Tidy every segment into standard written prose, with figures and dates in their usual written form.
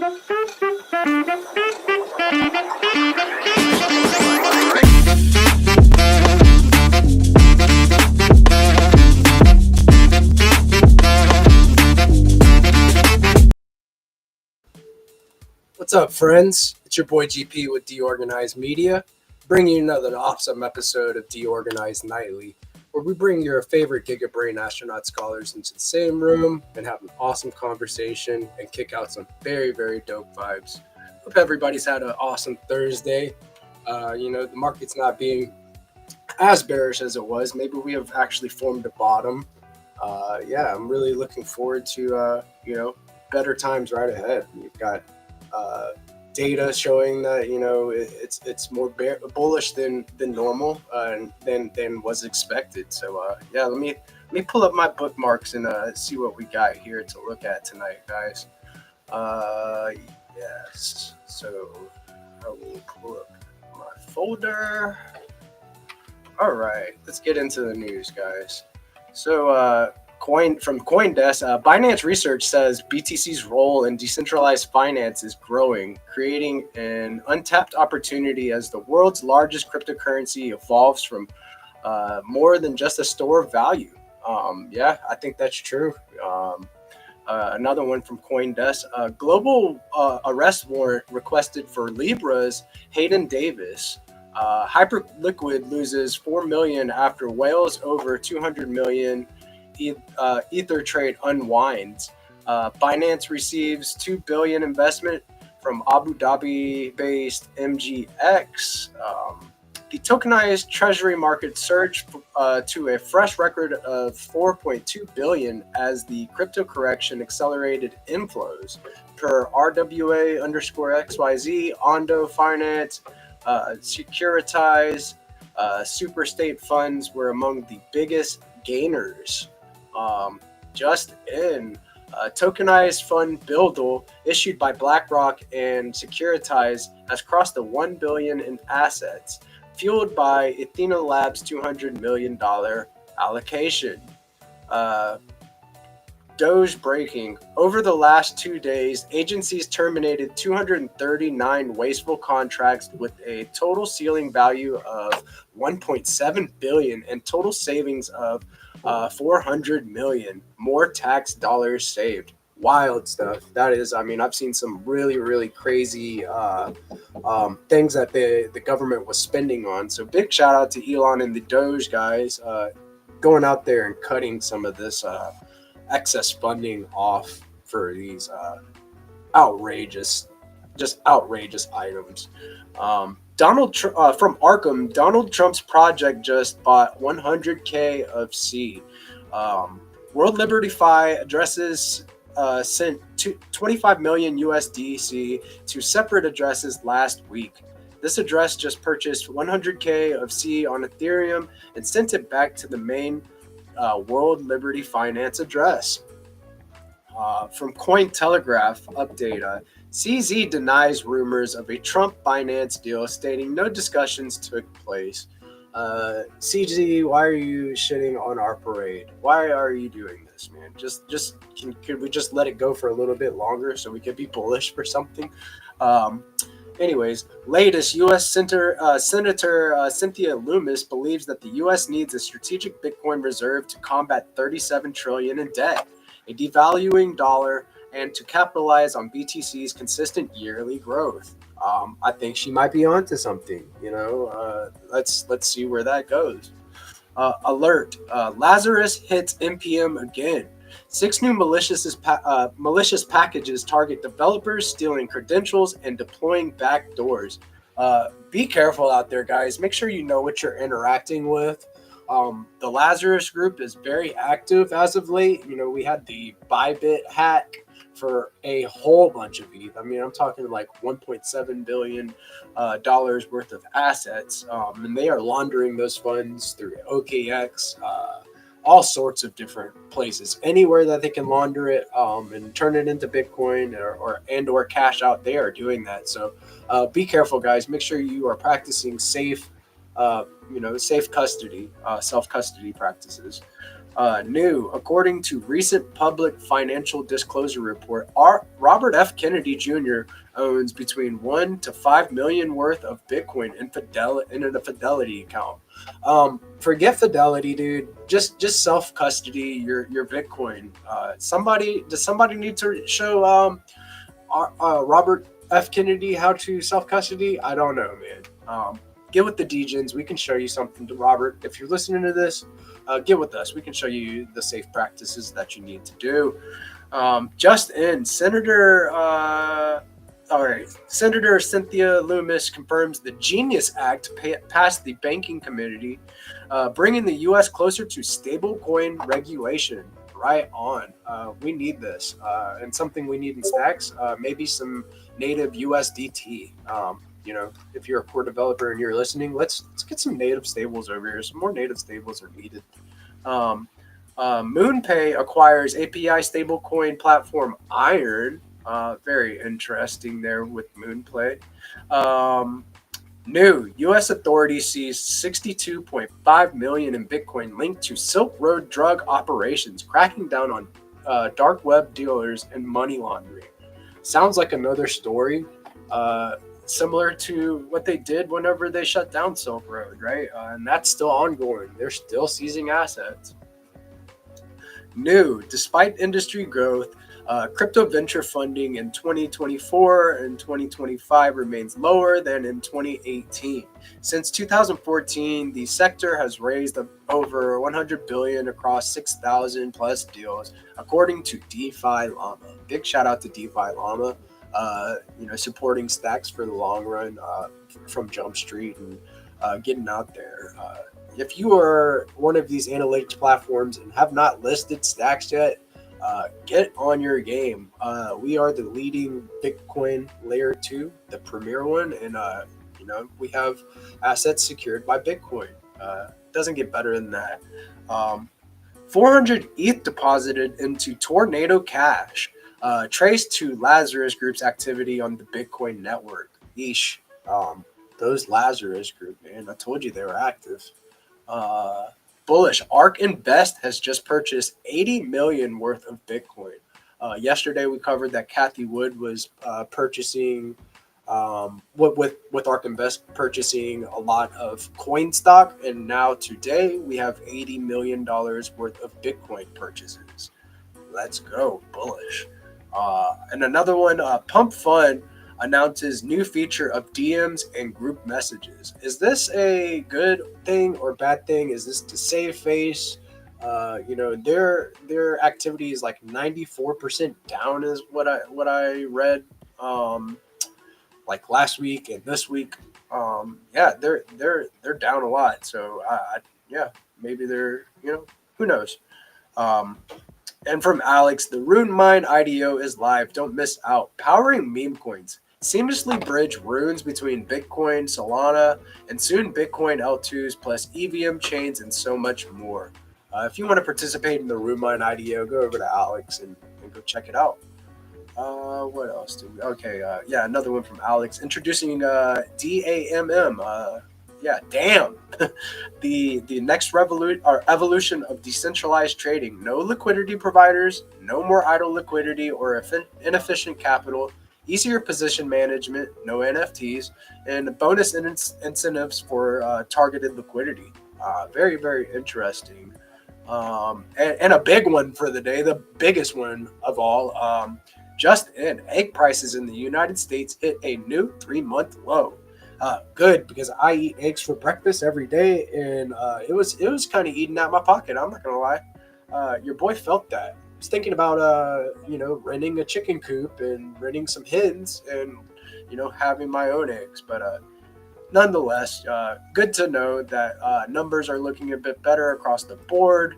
What's up, friends? It's your boy GP with DeOrganized Media, bringing you another awesome episode of DeOrganized Nightly, where we bring your favorite GigaBrain astronaut scholars into the same room and have an awesome conversation and kick out some very, very dope vibes. Hope everybody's had an awesome Thursday. The market's not being as bearish as it was. Maybe we have actually formed a bottom. I'm really looking forward to, better times right ahead. We've got data showing that it's more bullish than normal and than was expected. So let me pull up my bookmarks and see what we got here to look at tonight, guys. Yes. So I will pull up my folder. All right, let's get into the news, guys. So from CoinDesk, Binance Research says BTC's role in decentralized finance is growing, creating an untapped opportunity as the world's largest cryptocurrency evolves from more than just a store of value. I think that's true. Another one from CoinDesk, global arrest warrant requested for Libra's Hayden Davis. Hyperliquid loses $4 million after whales over $200 million Ether trade unwinds. Binance receives $2 billion investment from Abu Dhabi-based MGX. The tokenized treasury market surged to a fresh record of $4.2 billion as the crypto correction accelerated inflows. Per RWA_XYZ, Ondo Finance, Securitize, Superstate funds were among the biggest gainers. Just in, tokenized fund Buildle, issued by BlackRock and Securitize, has crossed the $1 billion in assets, fueled by Athena Labs' $200 million allocation. Doge breaking. Over the last 2 days, agencies terminated 239 wasteful contracts with a total ceiling value of $1.7 billion and total savings of $400 million. More tax dollars saved. Wild stuff. That is, I've seen some really, really crazy things that the government was spending on. So big shout out to Elon and the Doge guys going out there and cutting some of this excess funding off for these outrageous items. From Arkham, Donald Trump's project just bought 100K of seed. World Liberty Fi addresses sent 25 million USDC to separate addresses last week. This address just purchased 100K of C on Ethereum and sent it back to the main World Liberty Finance address. From Cointelegraph update, CZ denies rumors of a Trump Binance deal, stating no discussions took place. CZ, why are you shitting on our parade? Why are you doing this, man? Could we just let it go for a little bit longer so we could be bullish for something? Anyways, latest U.S. Senator Cynthia Lummis believes that the U.S. needs a strategic Bitcoin reserve to combat $37 trillion in debt, a devaluing dollar, and to capitalize on BTC's consistent yearly growth. I think she might be onto something. Let's see where that goes. Alert: Lazarus hits NPM again. 6 new malicious packages target developers stealing credentials and deploying backdoors. Be careful out there, guys. Make sure you know what you're interacting with. The Lazarus group is very active as of late. We had the Bybit hack for a whole bunch of ETH. I'm talking like $1.7 billion worth of assets. And they are laundering those funds through OKX, all sorts of different places. Anywhere that they can launder it and turn it into Bitcoin or cash out, they are doing that. So be careful, guys. Make sure you are practicing safe custody, self-custody practices. New, according to recent public financial disclosure report, Robert F. Kennedy Jr. owns between 1 to 5 million worth of Bitcoin in a Fidelity account. Forget Fidelity, dude. Just self custody your Bitcoin. Does somebody need to show Robert F. Kennedy how to self custody? I don't know, man. Get with the Degens. We can show you something, to Robert. If you're listening to this, get with us. We can show you the safe practices that you need to do. Just in, Senator Cynthia Loomis confirms the Genius Act passed the banking community, bringing the U.S. closer to stablecoin regulation. Right on. We need this, and something we need in stacks. Maybe some native USDT. If you're a core developer and you're listening, let's get some native stables over here. Some more native stables are needed. MoonPay acquires API stablecoin platform Iron. Very interesting there with MoonPay. New U.S. authorities seize 62.5 million in Bitcoin linked to Silk Road drug operations, cracking down on dark web dealers and money laundering. Sounds like another story, similar to what they did whenever they shut down Silk Road, right? And that's still ongoing. They're still seizing assets. New, despite industry growth, crypto venture funding in 2024 and 2025 remains lower than in 2018. Since 2014, the sector has raised over 100 billion across 6,000 plus deals, according to DeFi Llama. Big shout out to DeFi Llama, supporting stacks for the long run from Jump Street and getting out there. If you are one of these analytics platforms and have not listed stacks yet, get on your game. We are the leading Bitcoin layer 2, the premier one, and we have assets secured by Bitcoin. Doesn't get better than that. 400 ETH deposited into Tornado Cash, traced to Lazarus Group's activity on the Bitcoin network. Yeesh. Those Lazarus Group, man, I told you they were active. Bullish. ARK Invest has just purchased 80 million worth of Bitcoin. Yesterday we covered that Kathy Wood was purchasing with ARK Invest purchasing a lot of coin stock, and now today we have $80 million worth of Bitcoin purchases. Let's go, bullish. And another one, Pump Fund announces new feature of DMs and group messages. Is this a good thing or bad thing? Is this to save face? Their activity is like 94% down is what I read like last week and this week. They're down a lot. So maybe they're, who knows. And from Alex, the Rune Mine IDO is live. Don't miss out. Powering meme coins. Seamlessly bridge runes between Bitcoin, Solana, and soon Bitcoin L2s, plus EVM chains, and so much more. If you want to participate in the Rune Mine IDO, go over to Alex and go check it out. What else do we? Okay, another one from Alex. Introducing DAMM. DAM. the next evolution of decentralized trading. No liquidity providers, no more idle liquidity or inefficient capital. Easier position management, no NFTs, and bonus incentives for targeted liquidity. Very, very interesting. And a big one for the day, the biggest one of all. Just in, egg prices in the United States hit a new 3-month low. Good, because I eat eggs for breakfast every day, and it was kind of eating at my pocket. I'm not gonna lie. Your boy felt that. Was thinking about renting a chicken coop and renting some hens and having my own eggs, but nonetheless, good to know that numbers are looking a bit better across the board.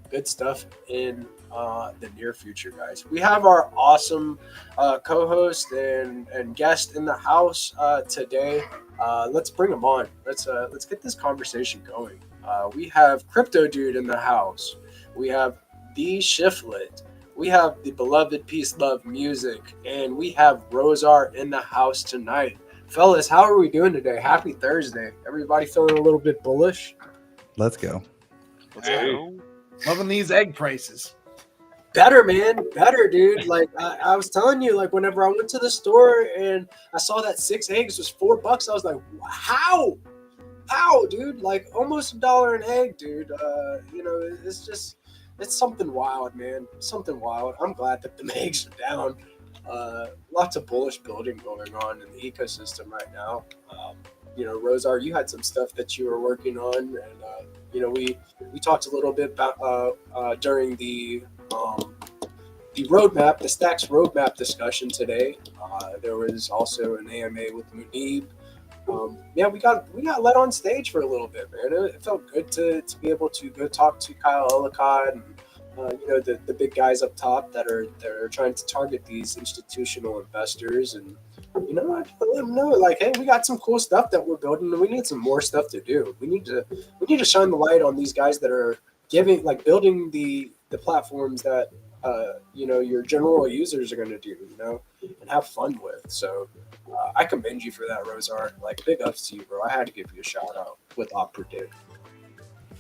Good stuff in the near future, guys. We have our awesome co-host and guest in the house today. Let's bring him on. Let's get this conversation going. We have Crypto Dude in the house. We have The Shiftlet. We have the beloved Peace Love Music, and we have Rosar in the house tonight. Fellas, how are we doing today? Happy Thursday. Everybody feeling a little bit bullish? Let's go. Let's go. Loving these egg prices. Better, man. Better, dude. Like I was telling you, like whenever I went to the store and I saw that 6 eggs was $4, I was like, how? How, dude? Like almost $1 an egg, dude. It's something wild, man. Something wild. I'm glad that the eggs are down. Lots of bullish building going on in the ecosystem right now. Rosar, you had some stuff that you were working on, and we talked a little bit about during the roadmap, the Stacks roadmap discussion today. There was also an AMA with Munib. We got let on stage for a little bit, man. It felt good to be able to go talk to Kyle Ellicott and the big guys up top that are trying to target these institutional investors, and I let them know, like, hey, we got some cool stuff that we're building, and we need some more stuff to do. We need to shine the light on these guys that are building the platforms that your general users are going to do, and have fun with. So I commend you for that, Rosar. Like, big ups to you, bro. I had to give you a shout out with OpPredict.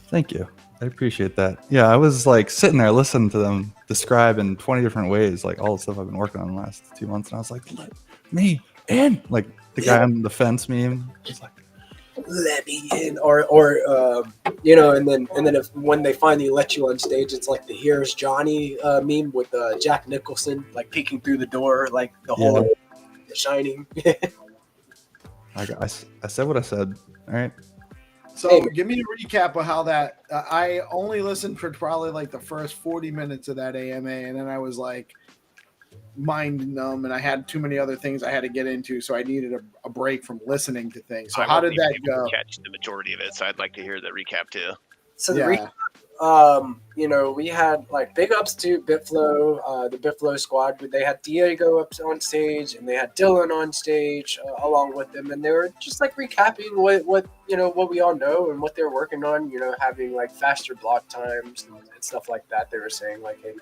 Thank you. I appreciate that. Yeah, I was like sitting there listening to them describe in 20 different ways, like all the stuff I've been working on the last 2 months. And I was like, let me in. Like the guy on the fence meme. Just like, let me in. Or and then if when they finally let you on stage, it's like the Here's Johnny meme with Jack Nicholson, like peeking through the door, like the whole The Shining. I said what I said. All right. So give me a recap of how that. I only listened for probably like the first 40 minutes of that AMA, and then I was like mind numb, and I had too many other things I had to get into, so I needed a break from listening to things. So how did that go? Catch the majority of it, so I'd like to hear the recap too. So the recap. We had like big ups to Bitflow, the Bitflow squad. They had Diego up on stage, and they had Dylan on stage along with them, and they were just like recapping what we all know and what they're working on. Having like faster block times and stuff like that. They were saying like, hey,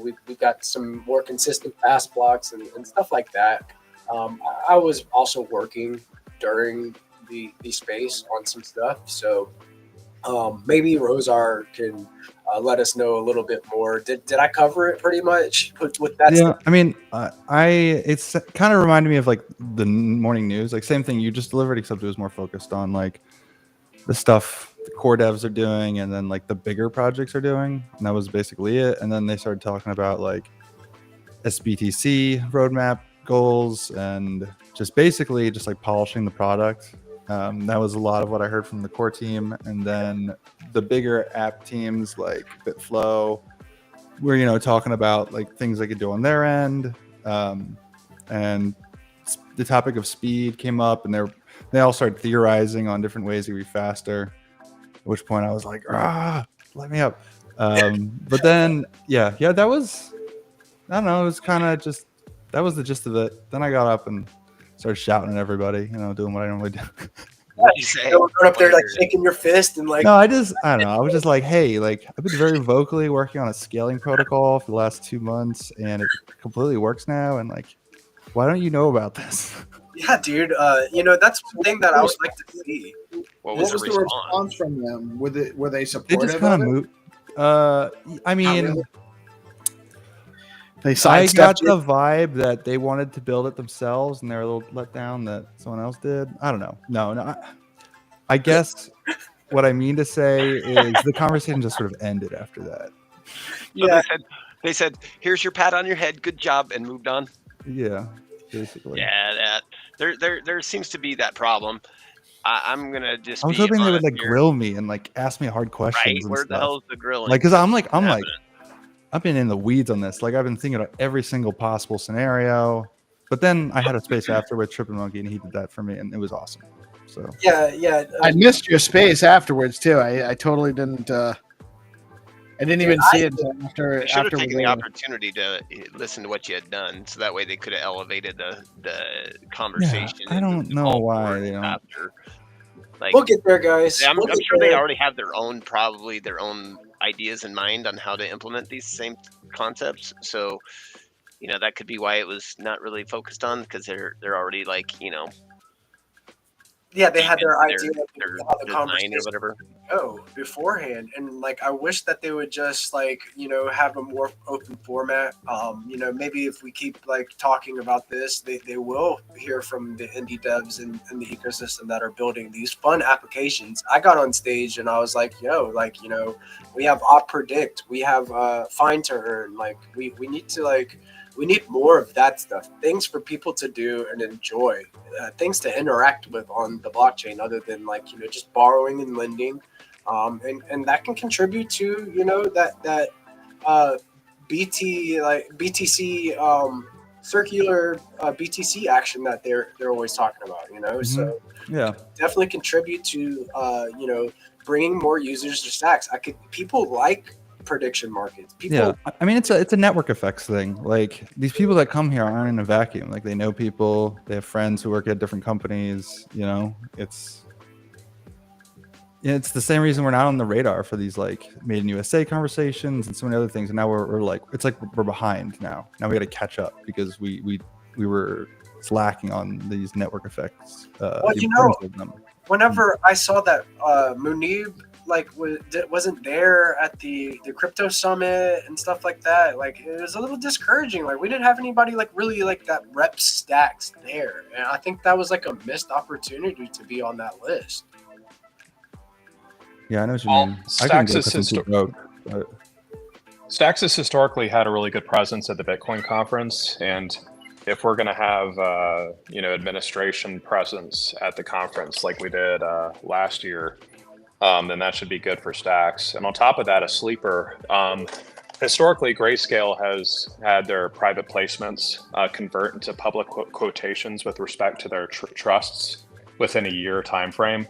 we got some more consistent fast blocks and stuff like that. I was also working during the space on some stuff, so. Maybe Rosar can let us know a little bit more. Did I cover it pretty much with that? Yeah, stuff? I mean, it's kind of reminded me of like the morning news, like same thing you just delivered, except it was more focused on like the stuff the core devs are doing, and then like the bigger projects are doing, and that was basically it. And then they started talking about like SBTC roadmap goals and just basically just like polishing the product. That was a lot of what I heard from the core team, and then the bigger app teams like Bitflow were talking about like things they could do on their end, and the topic of speed came up, and they all started theorizing on different ways to be faster, at which point I was like, let me up. But then that was, I don't know, it was kind of just, that was the gist of it. Then I got up and started shouting at everybody, doing what I normally do. Going up there like shaking your fist and like. No, I don't know. I was just like, hey, like I've been very vocally working on a scaling protocol for the last 2 months, and it completely works now. And like, why don't you know about this? Yeah, dude. That's one thing that I would like to see. What was the response from them? Were they supportive? They just kind of moved. I mean. Really? I got the vibe that they wanted to build it themselves, and they were a little let down that someone else did. I don't know. No. I guess what I mean to say is the conversation just sort of ended after that. Yeah. So they said, "Here's your pat on your head. Good job," and moved on. Yeah, basically. Yeah, there seems to be that problem. I'm gonna just. I was hoping they would like grill me and like ask me hard questions. Right? And Where stuff. the hell's the grilling? Like, cause I'm like. I've been in the weeds on this. Like I've been thinking about every single possible scenario, but then I had a space after with Trippin' Monkey, and he did that for me, and it was awesome. So yeah. I missed your space afterwards too. I totally didn't. I didn't even see it after. They should have taken the opportunity to listen to what you had done, so that way they could have elevated the conversation. Yeah, I don't know why they don't. After. Like, we'll get there, guys. I'm sure they already have their own ideas in mind on how to implement these same concepts. So, that could be why it was not really focused on, because they're already like, Yeah, they had their idea their of how the design conversation or whatever. go beforehand, and like I wish that they would just like have a more open format. Maybe if we keep like talking about this, they will hear from the indie devs in the ecosystem that are building these fun applications. I got on stage and I was like, we have Op Predict, we have Fine to Earn, like we need to like. We need more of that stuff, things for people to do and enjoy, things to interact with on the blockchain other than like, just borrowing and lending. And that can contribute to, that BTC circular BTC action that they're always talking about, So Yeah. definitely contribute to, bringing more users to stacks. People like prediction markets. People, I mean, it's a network effects thing. Like these people that come here aren't in a vacuum. Like they know people, they have friends who work at different companies. It's the same reason we're not on the radar for these like Made in USA conversations and so many other things. And now we're like, it's like we're behind now. Now we got to catch up because we were slacking on these network effects. Whenever I saw that Munib wasn't there at the crypto summit and stuff like that, like it was a little discouraging. Like we didn't have anybody like really like that rep stacks there, and I think that was like a missed opportunity to be on that list. Yeah, I know what you mean. Stacks has historically had a really good presence at the Bitcoin conference, and if we're going to have administration presence at the conference like we did last year, then that should be good for Stacks. And on top of that, a sleeper. Historically, Grayscale has had their private placements convert into public quotations with respect to their trusts within a year time frame.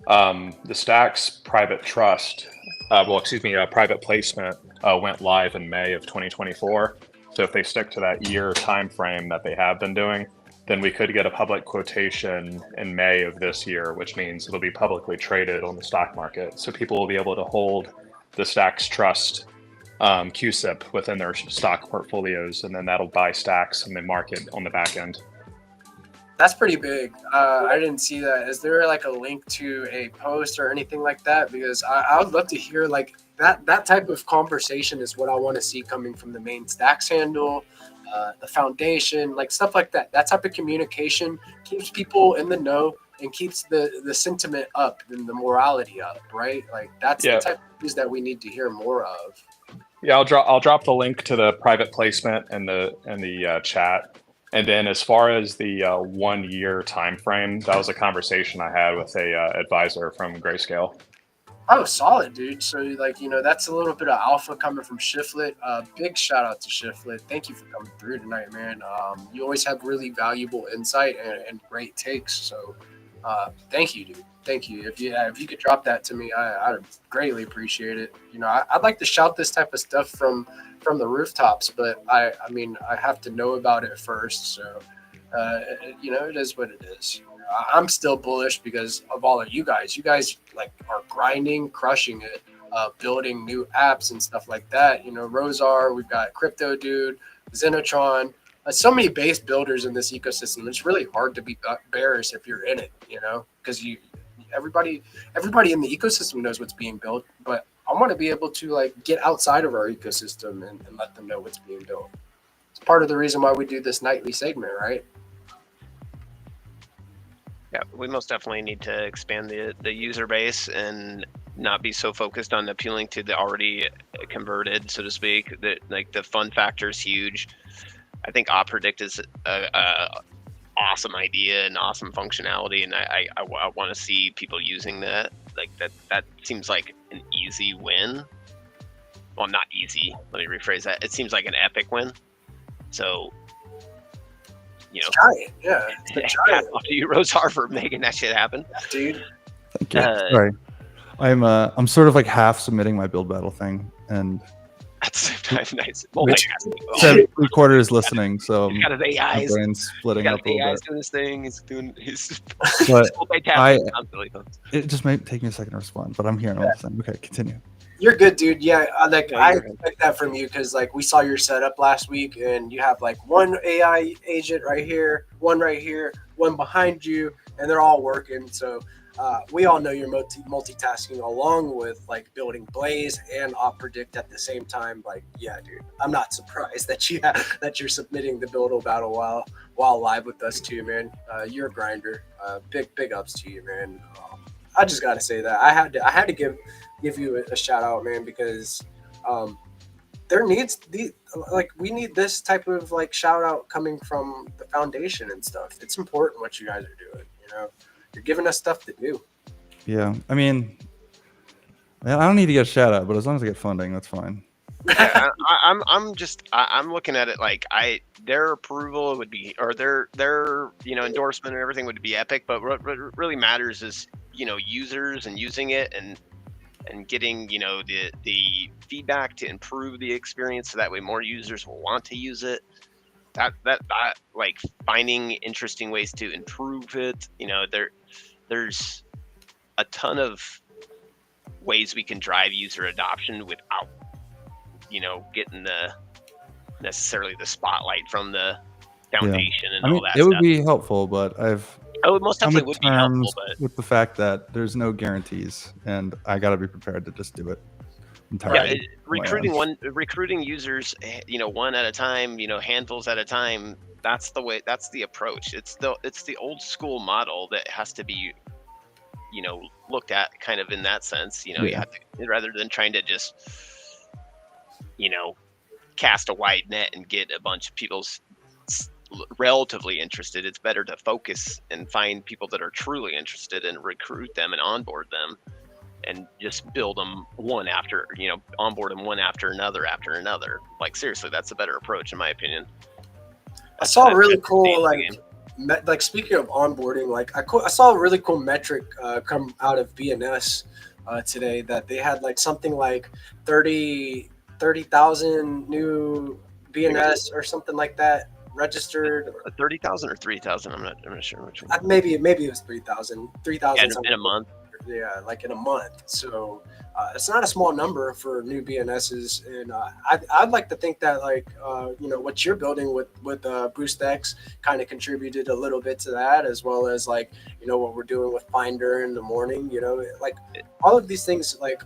The Stacks private trust, private placement went live in May of 2024. So if they stick to that year time frame that they have been doing, then we could get a public quotation in May of this year, which means it'll be publicly traded on the stock market. So people will be able to hold the Stacks Trust QSIP within their stock portfolios, and then that'll buy Stacks in the market on the back end. That's pretty big. I didn't see that. Is there like a link to a post or anything like that? Because I would love to hear like that type of conversation is what I want to see coming from the main Stacks handle, the foundation, like stuff like that. That type of communication keeps people in the know and keeps the sentiment up and the morality up, right? Like that's the type of news that we need to hear more of. Yeah, I'll drop the link to the private placement in the chat. And then as far as the 1 year time frame, that was a conversation I had with a advisor from Grayscale. Oh, solid, dude. So, like, that's a little bit of alpha coming from Shiflet. Big shout out to Shiflet. Thank you for coming through tonight, man. You always have really valuable insight and great takes. So, thank you, dude. Thank you. If you could drop that to me, I'd greatly appreciate it. I'd like to shout this type of stuff from the rooftops, but I mean, I have to know about it first. So, it is what it is. I'm still bullish because of all of you guys. You guys like are grinding, crushing it, building new apps and stuff like that. Rosar, we've got Crypto Dude, Zenotron, so many base builders in this ecosystem. It's really hard to be bearish if you're in it, because everybody in the ecosystem knows what's being built, but I want to be able to like get outside of our ecosystem and let them know what's being built. It's part of the reason why we do this nightly segment, right? Yeah, we most definitely need to expand the user base and not be so focused on appealing to the already converted, so to speak. That like the fun factor is huge. I think Op Predict is a awesome idea and awesome functionality, and I want to see people using that. Like that seems like an easy win. Well, not easy. Let me rephrase that. It seems like an epic win. So. It's giant, yeah. It's giant. After you, Rosar, for making that shit happen, dude. Thank you. Sorry, I'm sort of like half submitting my build battle thing, and that's nice. Three quarters listening, so he's got his AIs. My brain's splitting up a little bit. Doing this thing. He's doing his. But it just might take me a second to respond, but I'm hearing all the time. Okay, continue. You're good, dude. Yeah, Yeah, I you're good. expect that from you because like we saw your setup last week, and you have like one AI agent right here, one behind you, and they're all working. So we all know you're multitasking along with like building Blaze and OpPredict at the same time. Like, yeah, dude, I'm not surprised that that you're submitting the Buildle battle while live with us too, man. You're a grinder. Big ups to you, man. I just gotta say that I had to give you a shout out, man, because there needs we need this type of like shout out coming from the foundation and stuff. It's important what you guys are doing. You're giving us stuff to do. Yeah, I mean, I don't need to get a shout out, but as long as I get funding, that's fine. Yeah, I'm looking at it like their approval would be, or their endorsement and everything would be epic. But what really matters is users and using it and getting the feedback to improve the experience, so that way more users will want to use it. That like finding interesting ways to improve it. There's a ton of ways we can drive user adoption without getting necessarily the spotlight from the foundation and all that it would stuff. be helpful, but It most definitely would be helpful, but with the fact that there's no guarantees, and I got to be prepared to just do it entirely. Recruiting users, one at a time, handfuls at a time. That's the way. That's the approach. It's the old school model that has to be, looked at kind of in that sense. You have to, rather than trying to just, cast a wide net and get a bunch of people relatively interested. It's better to focus and find people that are truly interested and recruit them and onboard them, and just build them onboard them one after another. Like, seriously, that's a better approach in my opinion. I saw a really cool like speaking of onboarding, like I saw a really cool metric come out of BNS today, that they had like something like 30,000 new BNS or something like that registered. 30,000 or 3,000? I'm not sure which one. Maybe it was 3,000. In a month. Yeah, like in a month. So it's not a small number for new BNSs, and I'd like to think that what you're building with BoostX kind of contributed a little bit to that, as well as what we're doing with Finder in the morning. Like all of these things, like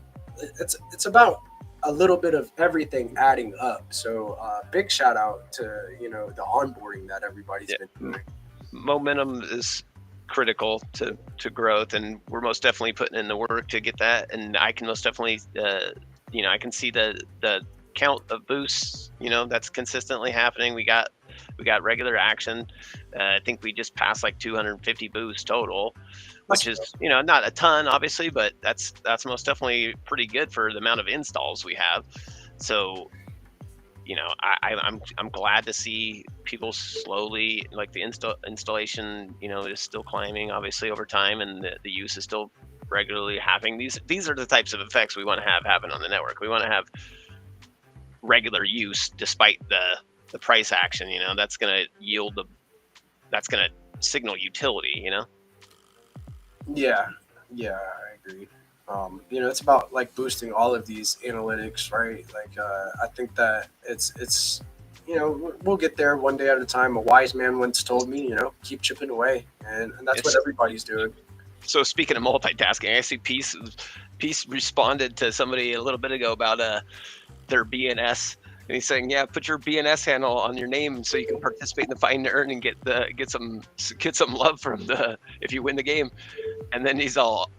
it's about a little bit of everything adding up. So big shout out to the onboarding that everybody's been doing. Momentum is critical to growth, and we're most definitely putting in the work to get that. And I can most definitely I can see the count of boosts that's consistently happening. We got regular action. I think we just passed like 250 boosts total, which is not a ton obviously, but that's most definitely pretty good for the amount of installs we have. So I'm glad to see people slowly, like the installation, is still climbing obviously over time, and the use is still regularly happening. These are the types of effects we want to have happen on the network. We want to have regular use despite the price action. That's going to that's going to signal utility. Yeah, I agree. It's about like boosting all of these analytics, right? Like, I think that it's we'll get there one day at a time. A wise man once told me, keep chipping away, and that's what everybody's doing. So speaking of multitasking, I see Peace responded to somebody a little bit ago about their BNS. And he's saying, yeah, put your BNS handle on your name so you can participate in the find and earn and get some love from if you win the game. And then he's all,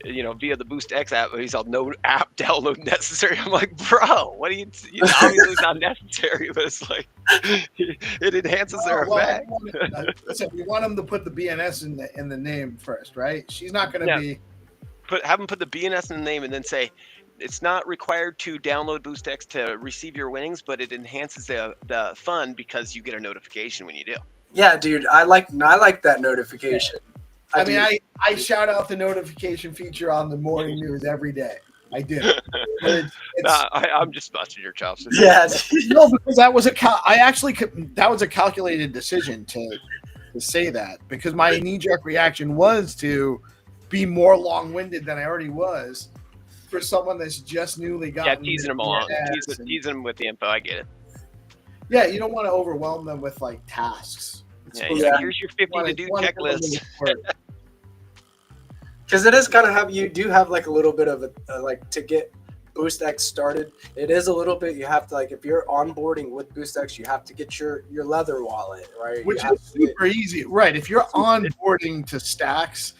via the BoostX app, he's all, no app download necessary. I'm like, bro, what do you obviously it's not necessary, but it's like it enhances their effect. Listen, we want him to put the BNS in the name first, right? She's not going to be have him put the BNS in the name and then say, it's not required to download BoostX to receive your winnings, but it enhances the fun because you get a notification when you do. Yeah, dude, I like that notification. I I shout out the notification feature on the morning news every day. I do. I'm just busting your chops. Yeah, no, because that was a calculated decision to say that, because my knee-jerk reaction was to be more long-winded than I already was for someone that's just newly Yeah, gotten. teasing them along, teasing them with the info. I get it. Yeah, you don't want to overwhelm them with like tasks. Yeah, here's your 50 to do checklist. Because it is kind of you do have like a little bit of a like to get BoostX started. It is a little bit, you have to, like, if you're onboarding with BoostX, you have to get your leather wallet, right? Which is super easy, right? If you're onboarding to Stacks,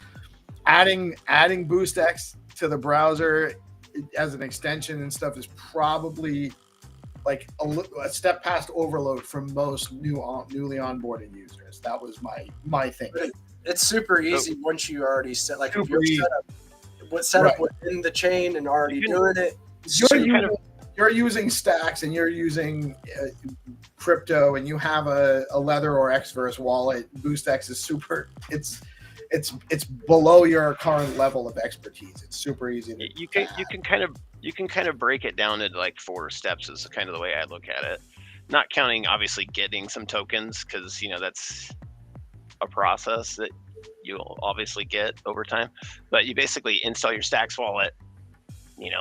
adding BoostX to the browser as an extension and stuff is probably like a step past overload for most newly onboarded users. That was my thing. It's super easy once you already set, like, if you're set up within the chain and already doing it. You're using Stacks and you're using crypto and you have a Leather or Xverse wallet. BoostX is super. It's below your current level of expertise. It's super easy. You can kind of break it down into like 4 steps is kind of the way I look at it. Not counting obviously getting some tokens, because that's a process that you'll obviously get over time. But you basically install your Stacks wallet,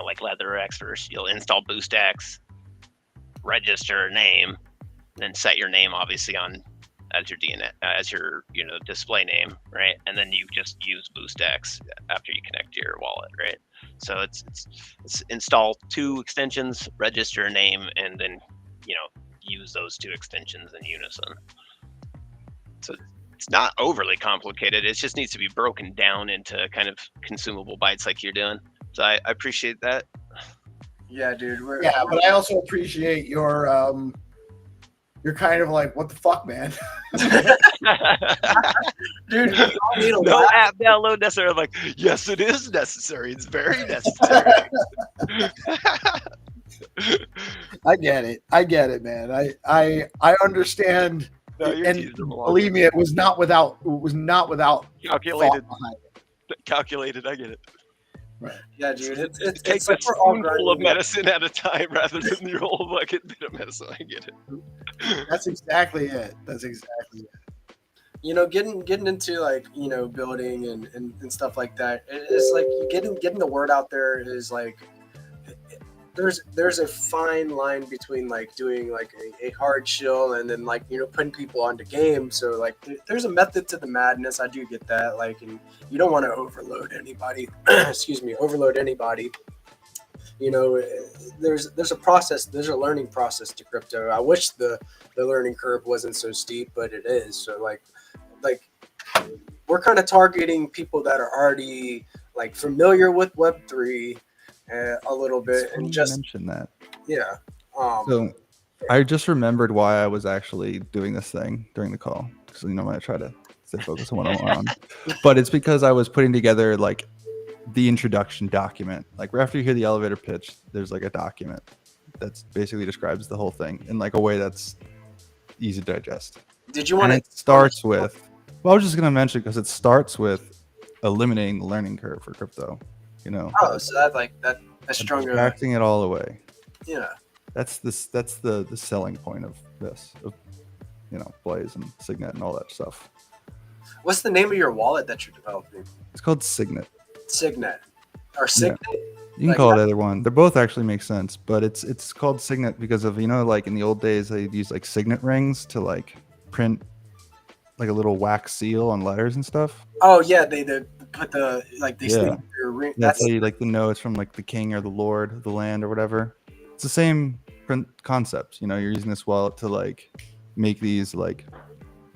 like Leather or Xverse. You'll install BoostX, register a name, then set your name obviously on as your DNA, as your display name, right? And then you just use BoostX after you connect to your wallet, right? So it's install 2 extensions, register a name, and then use those 2 extensions in unison. So it's not overly complicated. It just needs to be broken down into kind of consumable bites like you're doing. So I appreciate that. Yeah, dude. But I also appreciate your you're kind of like, what the fuck, man? Dude, no app download necessary. I'm like, yes, it is necessary. It's very necessary. I get it, man. I understand. No, and believe me, it was not without calculated. Calculated. I get it. Right. Yeah, dude. It takes a spoonful of medicine at a time rather than your whole bucket bit of medicine. I get it. That's exactly it. Getting into like building and stuff like that. It's like getting the word out there is like there's a fine line between like doing like a hard shill and then like putting people onto games. So like there's a method to the madness. I do get that. Like, and you don't want to overload anybody. Overload anybody. There's a process. There's a learning process to crypto. I wish the learning curve wasn't so steep, but it is. So like we're kind of targeting people that are already like familiar with Web3. A little bit, and just mention that. Yeah. So I just remembered why I was actually doing this thing during the call. So I'm gonna try to stay focused on what I'm on. But it's because I was putting together like the introduction document. Like right after you hear the elevator pitch, there's like a document that basically describes the whole thing in like a way that's easy to digest. Did you want to? It starts with. Well, I was just gonna mention because it starts with eliminating the learning curve for crypto. Oh, so that's like that's stronger. Acting it all away. Yeah. That's the selling point of this, of Blaze and Signet and all that stuff. What's the name of your wallet that you're developing? It's called Signet. Signet or Signet? Yeah. You can call it either one. They both actually make sense, but it's called Signet because of like in the old days they'd use like signet rings to like print like a little wax seal on letters and stuff. Oh yeah, they put the like they sneak your ring. That's how you like to know it's from like the king or the lord of the land or whatever. It's the same concept. You're using this wallet to like make these like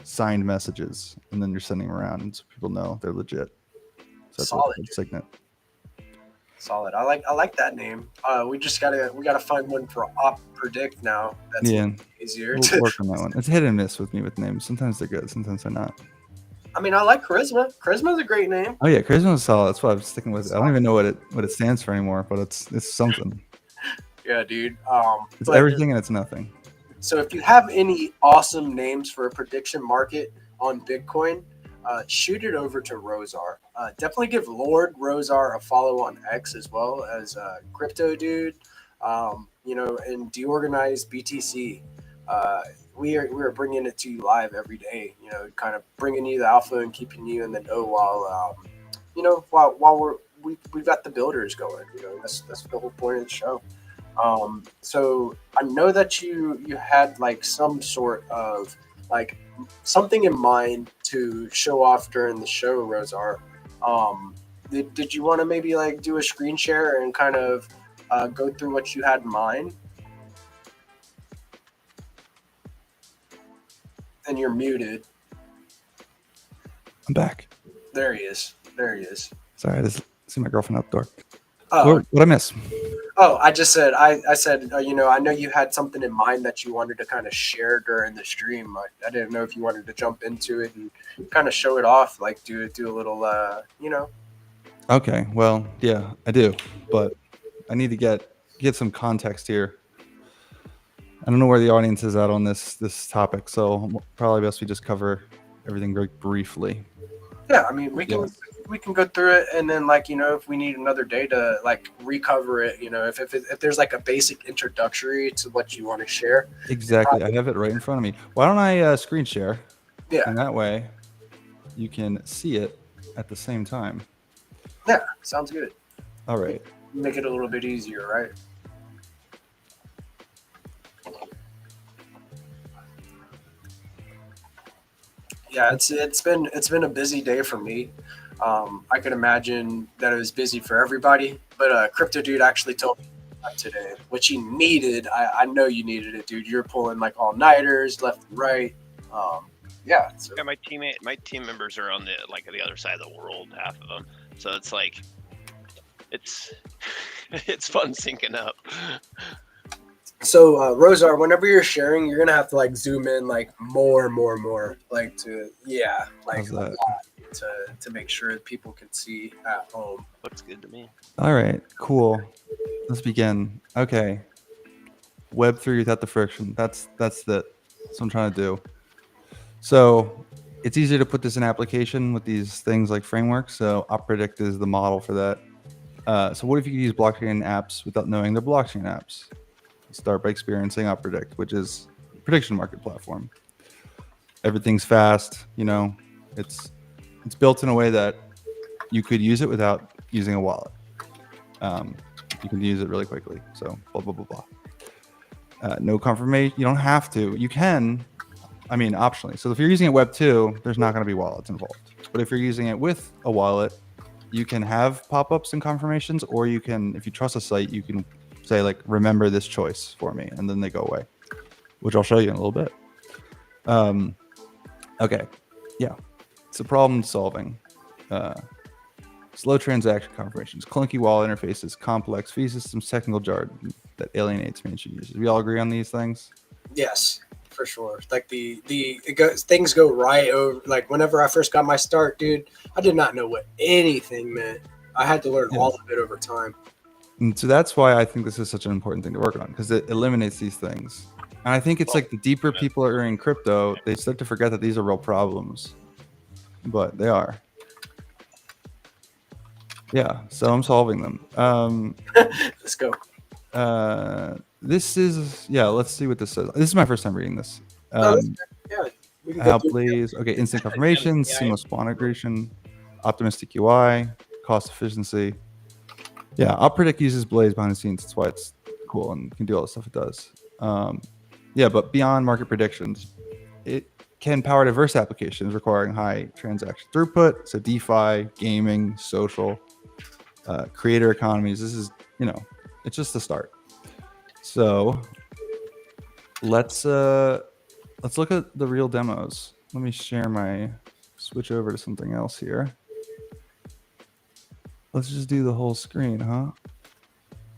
signed messages, and then you're sending them around, and so people know they're legit. So that's Solid. Signet. Solid. I like that name. We gotta find one for Op Predict now. That's easier. We'll work on that one. It's hit and miss with me with names. Sometimes they're good, sometimes they're not. I mean, I like Charisma. Charisma's a great name. Oh yeah, Charisma is solid. That's why I'm sticking with it. I don't even know what it stands for anymore, but it's something. Yeah, dude. It's everything and it's nothing. So if you have any awesome names for a prediction market on Bitcoin, shoot it over to Rosar. Definitely give Lord Rosar a follow on X as well as Crypto Dude, and DeOrganized BTC. We are bringing it to you live every day. Kind of bringing you the alpha and keeping you in the know while we've got the builders going. That's the whole point of the show. So I know that you had like some sort of like something in mind to show off during the show, Rosar. Did you want to maybe like do a screen share and kind of go through what you had in mind? And you're muted. I'm back. There he is. Sorry, I just see my girlfriend out the door. Oh, What I miss? Oh, I just said, I said, I know you had something in mind that you wanted to kind of share during the stream. I didn't know if you wanted to jump into it and kind of show it off, like do a little, Okay, well, yeah, I do, but I need to get some context here. I don't know where the audience is at on this topic, so probably best we just cover everything very briefly. Yeah, I mean, we can go through it, and then if we need another day to like recover it, if there's like a basic introductory to what you want to share. Exactly, I have it right in front of me. Why don't I screen share? Yeah, and that way you can see it at the same time. Yeah, sounds good. All right. Make it a little bit easier, right? Yeah, it's been a busy day for me. I could imagine that it was busy for everybody, but Crypto Dude actually told me that today, which he needed. I know you needed it, dude. You're pulling like all-nighters left and right. Yeah. So. Yeah, my team members are on the other side of the world, half of them. So it's like it's fun syncing up. So Rosar, whenever you're sharing, you're gonna have to like zoom in like more, like to like a lot to make sure that people can see at home. Looks good to me. All right, cool. Let's begin. Okay. Web3 without the friction. That's what I'm trying to do. So it's easier to put this in application with these things like frameworks. So OpPredict is the model for that. So what if you could use blockchain apps without knowing they're blockchain apps? Start by experiencing OpPredict, which is a prediction market platform. Everything's fast, it's built in a way that you could use it without using a wallet. You can use it really quickly. So blah, blah, blah, blah. No confirmation. You don't have to. You can, optionally. So if you're using it Web 2, there's not going to be wallets involved. But if you're using it with a wallet, you can have pop-ups and confirmations, or you can, if you trust a site, you can say like, remember this choice for me, and then they go away, which I'll show you in a little bit. Okay, yeah, it's a problem solving. Slow transaction confirmations, clunky wallet interfaces, complex fee systems, technical jargon that alienates mainstream users. We all agree on these things? Yes, for sure. Like things go right over. Like whenever I first got my start, dude, I did not know what anything meant. I had to learn all of it over time. And so that's why I think this is such an important thing to work on, because it eliminates these things. And I think it's like the deeper people are in crypto, they start to forget that these are real problems, but they are. Yeah, so I'm solving them. Let's go. This is, let's see what this says. This is my first time reading this. Yeah. Please. Okay, instant confirmation, seamless spawn integration, optimistic UI, cost efficiency. Yeah, OpPredict uses Blaze behind the scenes. That's why it's cool and can do all the stuff it does. But beyond market predictions, it can power diverse applications requiring high transaction throughput. So DeFi, gaming, social, creator economies. This is, it's just the start. So let's look at the real demos. Let me switch over to something else here. Let's just do the whole screen, huh?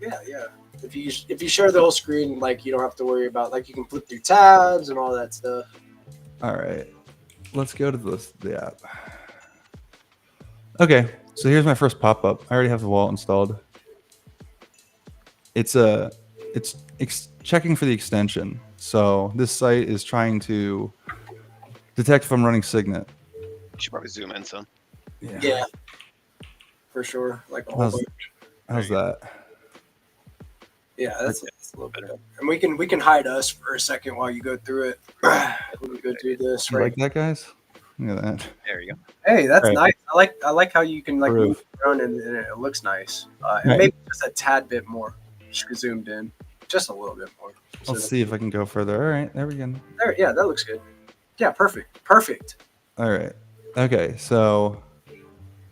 Yeah. If you share the whole screen, like you don't have to worry about you can flip through tabs and all that stuff. All right, let's go to the app. Okay, so here's my first pop-up. I already have the wallet installed. It's checking for the extension. So this site is trying to detect if I'm running Signet. You should probably zoom in some. Yeah. For sure. Like a whole bunch. How's that? Yeah, that's a little bit better. And we can hide us for a second while you go through it. Let me go do this. Right. Like that, guys? Look at that. There you go. Hey, that's Right. nice. I like how you can like Proof. move around and it looks nice. And Right. maybe just a tad bit more zoomed in, just a little bit more. Let's see if I can go further. All right, there we go. There, yeah, that looks good. Yeah, perfect. All right. Okay, so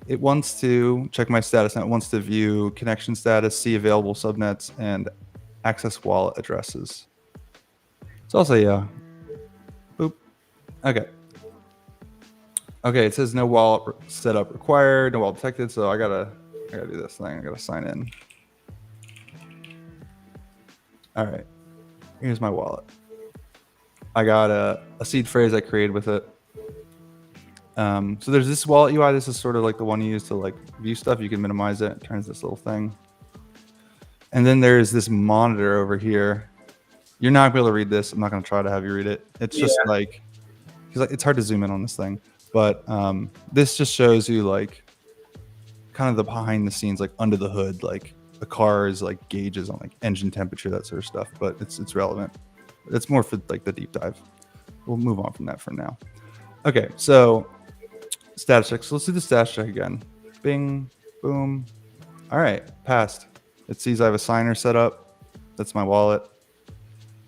it wants to check my status now. It wants to view connection status, see available subnets, and access wallet addresses. So I'll say yeah. Boop. Okay. Okay, it says no wallet setup required, no wallet detected. So I gotta do this thing. I gotta sign in. All right. Here's my wallet. I got a seed phrase I created with it. So there's this wallet UI. This is sort of like the one you use to like view stuff. You can minimize it. It turns this little thing. And then there's this monitor over here. You're not gonna be able to read this. I'm not gonna try to have you read it. It's just like, because it's hard to zoom in on this thing. But this just shows you like kind of the behind the scenes, like under the hood, like the car's like gauges on like engine temperature, that sort of stuff. But it's relevant. It's more for like the deep dive. We'll move on from that for now. Okay, so status check. So let's do the status check again. Bing, boom. All right, passed. It sees I have a signer set up. That's my wallet.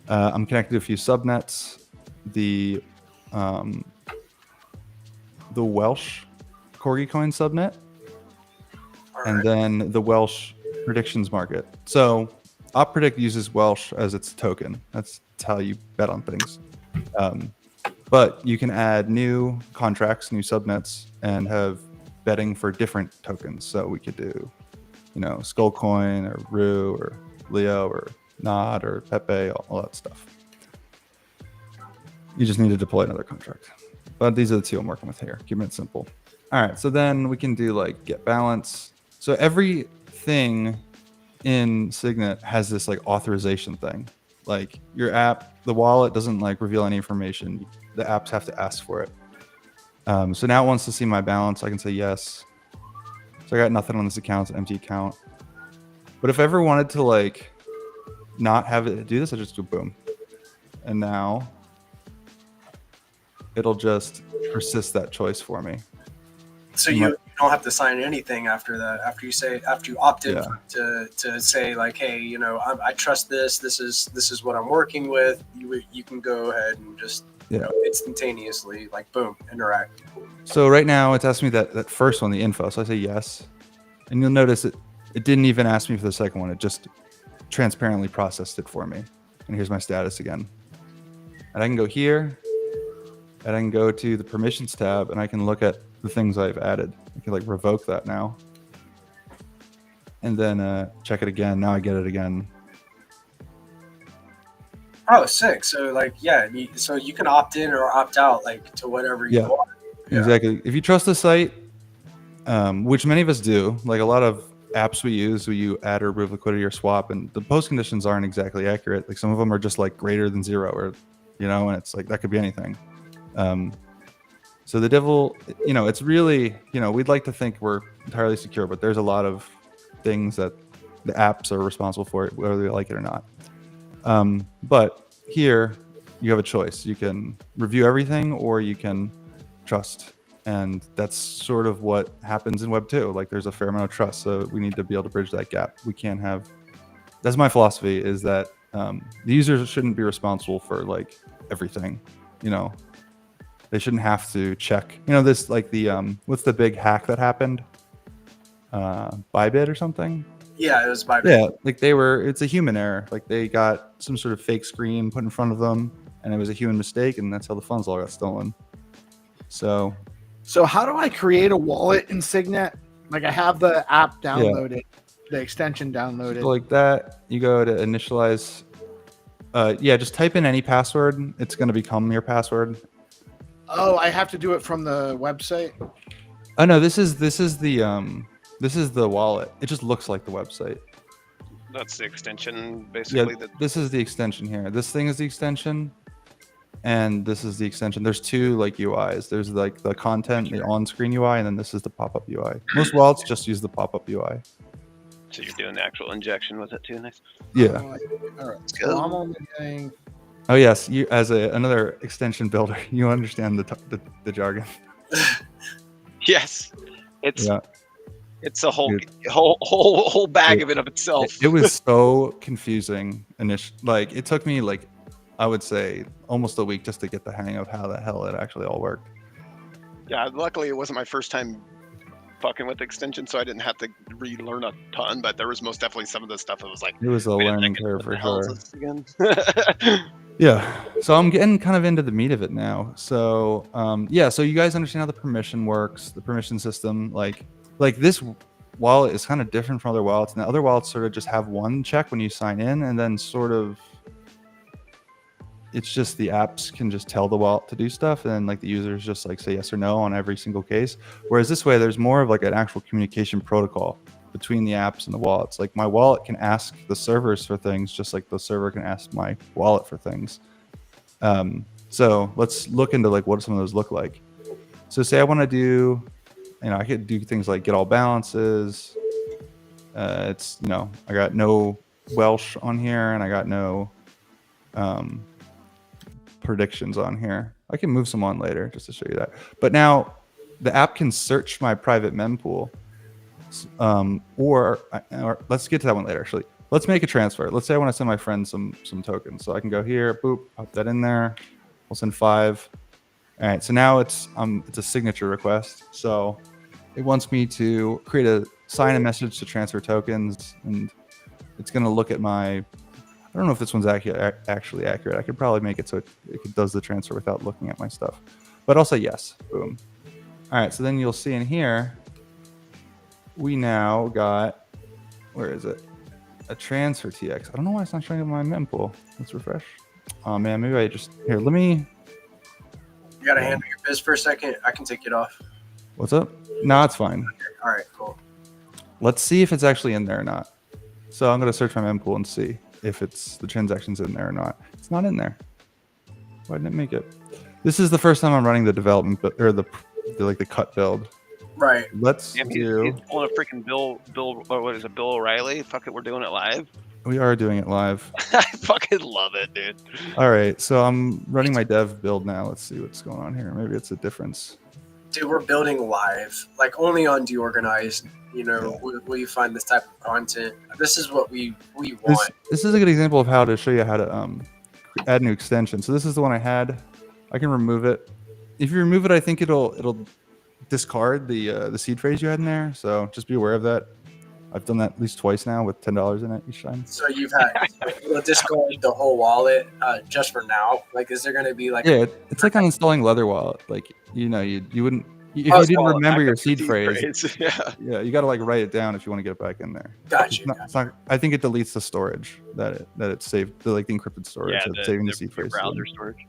I'm connected to a few subnets. The Welsh Corgi Coin subnet, and then the Welsh predictions market. So OpPredict uses Welsh as its token. That's how you bet on things. But you can add new contracts, new subnets, and have betting for different tokens. So we could do, Skullcoin or Rue or Leo or Nod or Pepe, all that stuff. You just need to deploy another contract. But these are the two I'm working with here. Keeping it simple. All right, so then we can do like get balance. So everything in Signet has this like authorization thing. Like your app, the wallet doesn't like reveal any information. The apps have to ask for it. So now it wants to see my balance. I can say yes. So I got nothing on this account. It's an empty account. But if I ever wanted to like not have it do this, I just do boom. And now it'll just persist that choice for me. So you don't have to sign anything after that. After you opt in to say like, hey, I trust this. This is what I'm working with. You can go ahead and just instantaneously like boom, interact. So right now it's asking me that first one, the info. So I say yes, and you'll notice it didn't even ask me for the second one. It just transparently processed it for me. And here's my status again. And I can go here, and I can go to the permissions tab, and I can look at the things I've added. I can like revoke that now, and then check it again. Now I get it again. Oh, sick. So like, so you can opt in or opt out like to whatever you want. Yeah. Exactly. If you trust the site, which many of us do, like a lot of apps we use, you add or remove liquidity or swap, and the post conditions aren't exactly accurate. Like some of them are just like greater than 0, or and it's like that could be anything. So the devil, it's really, we'd like to think we're entirely secure, but there's a lot of things that the apps are responsible for, whether they like it or not. But here you have a choice. You can review everything, or you can trust. And that's sort of what happens in Web 2. Like there's a fair amount of trust. So we need to be able to bridge that gap. We can't have, that's my philosophy, is that the users shouldn't be responsible for like everything, They shouldn't have to check, this like the, what's the big hack that happened? Bybit or something? Yeah, it was Bybit. Yeah, like it's a human error. Like they got some sort of fake screen put in front of them, and it was a human mistake, and that's how the funds all got stolen. So how do I create a wallet in Signet? Like I have the app downloaded, the extension downloaded. So like that, you go to initialize. Just type in any password. It's going to become your password. Oh, I have to do it from the website? Oh no, this is the wallet. It just looks like the website. That's the extension, basically. Yeah, this is the extension here. This thing is the extension, and this is the extension. There's two like UIs. There's like the content, the on-screen UI, and then this is the pop-up UI. Most wallets just use the pop-up UI. So you're doing the actual injection with it too, nice. Yeah. All right. So I'm only getting. Oh yes, you as another extension builder, you understand the jargon. Yes, it's Yeah. it's a whole Dude. whole bag of it of itself. It was so confusing initially. Like it took me like, I would say almost a week just to get the hang of how the hell it actually all worked. Yeah, luckily it wasn't my first time fucking with extensions, so I didn't have to relearn a ton. But there was most definitely some of the stuff that was like, It was a wait a learning second, curve what for the hell is sure. this again? Yeah. So I'm getting kind of into the meat of it now. So yeah, so you guys understand how the permission works, the permission system. Like this wallet is kind of different from other wallets. And the other wallets sort of just have one check when you sign in, and then sort of it's just the apps can just tell the wallet to do stuff, and then like the users just like say yes or no on every single case. Whereas this way, there's more of like an actual communication protocol between the apps and the wallets. Like my wallet can ask the servers for things, just like the server can ask my wallet for things. So let's look into like what some of those look like. So say I want to do, I could do things like get all balances. It's, I got no Welsh on here, and I got no predictions on here. I can move some on later just to show you that. But now the app can search my private mempool. Or let's get to that one later. Actually, let's make a transfer. Let's say I want to send my friend some tokens. So I can go here, boop, pop that in there. We'll send 5. All right. So now it's a signature request. So it wants me to sign a message to transfer tokens, and it's going to look at my. I don't know if this one's actually accurate. I could probably make it so it does the transfer without looking at my stuff. But I'll say yes. Boom. All right. So then you'll see in here, we now got, where is it? A transfer TX. I don't know why it's not showing up in my mempool. Let's refresh. Oh man, maybe I just, here, let me. You gotta handle your biz for a second. I can take it off. What's up? No, it's fine. All right, cool. Let's see if it's actually in there or not. So I'm gonna search my mempool and see if the transaction's in there or not. It's not in there. Why didn't it make it? This is the first time I'm running the development, or the cut build. Right. Let's Damn, do. he's pulling a freaking Bill, or what is it, Bill O'Reilly? Fuck it, we're doing it live. We are doing it live. I fucking love it, dude. All right, so I'm running my dev build now. Let's see what's going on here. Maybe it's a difference. Dude, we're building live, like only on DeOrganized. Will you find this type of content? This is what we want. This is a good example of how to show you how to add new extension. So this is the one I had. I can remove it. If you remove it, I think it'll discard the seed phrase you had in there. So just be aware of that. I've done that at least twice now with $10 in it each time. So you've had discard the whole wallet just for now. Like, is there going to be like? Yeah, it's like uninstalling Leather Wallet. Like you wouldn't if you didn't remember your seed phrase. Yeah, you got to like write it down if you want to get it back in there. Gotcha. It's not, I think it deletes the storage that it's saved, the encrypted storage. Yeah, that's saving the seed phrase. Browser storage.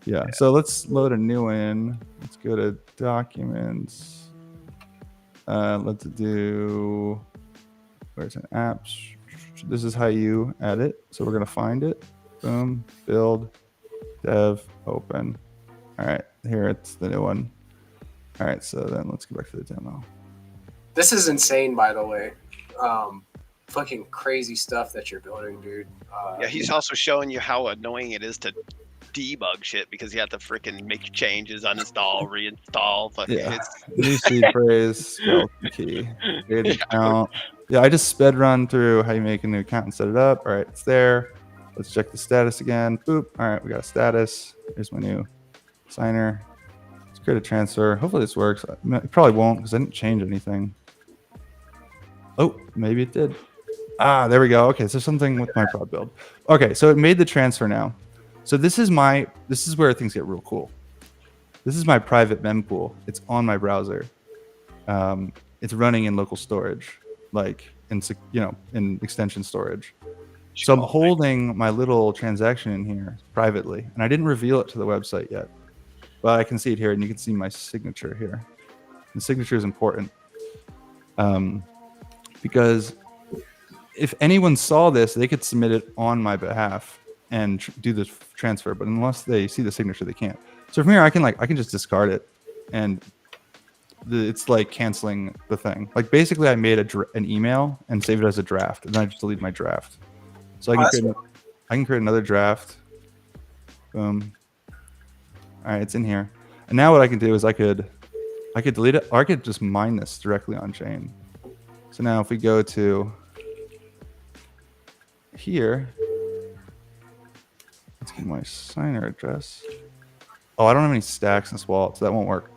Yeah. So let's load a new one. Let's go to documents. Let's do. Where's an apps? This is how you add it. So we're gonna find it. Boom. Build. Dev. Open. All right. Here it's the new one. All right. So then let's go back to the demo. This is insane, by the way. Fucking crazy stuff that you're building, dude. Yeah, he's also showing you how annoying it is to debug shit because you have to freaking make changes, uninstall, reinstall. Yeah. New seed phrase, skeleton key, create account. Yeah, I just sped run through how you make a new account and set it up. All right, it's there. Let's check the status again. Boop. All right, we got a status. Here's my new signer. Let's create a transfer. Hopefully this works. It probably won't because I didn't change anything. Oh, maybe it did. Ah, there we go. Okay, so something with my prod build. Okay, so it made the transfer now. So this is where things get real cool. This is my private mempool. It's on my browser. It's running in local storage, like in extension storage. So I'm holding my little transaction in here privately, and I didn't reveal it to the website yet, but I can see it here, and you can see my signature here. The signature is important because if anyone saw this, they could submit it on my behalf and do the transfer, but unless they see the signature, they can't. So from here, I can just discard it, and it's like canceling the thing. Like basically, I made an email and saved it as a draft, and then I just delete my draft. So I can create another draft. Boom. All right, it's in here. And now what I can do is I could I could delete it, or I could just mine this directly on chain. So now if we go to here, let's get my signer address. Oh, I don't have any stacks in this wallet, so that won't work.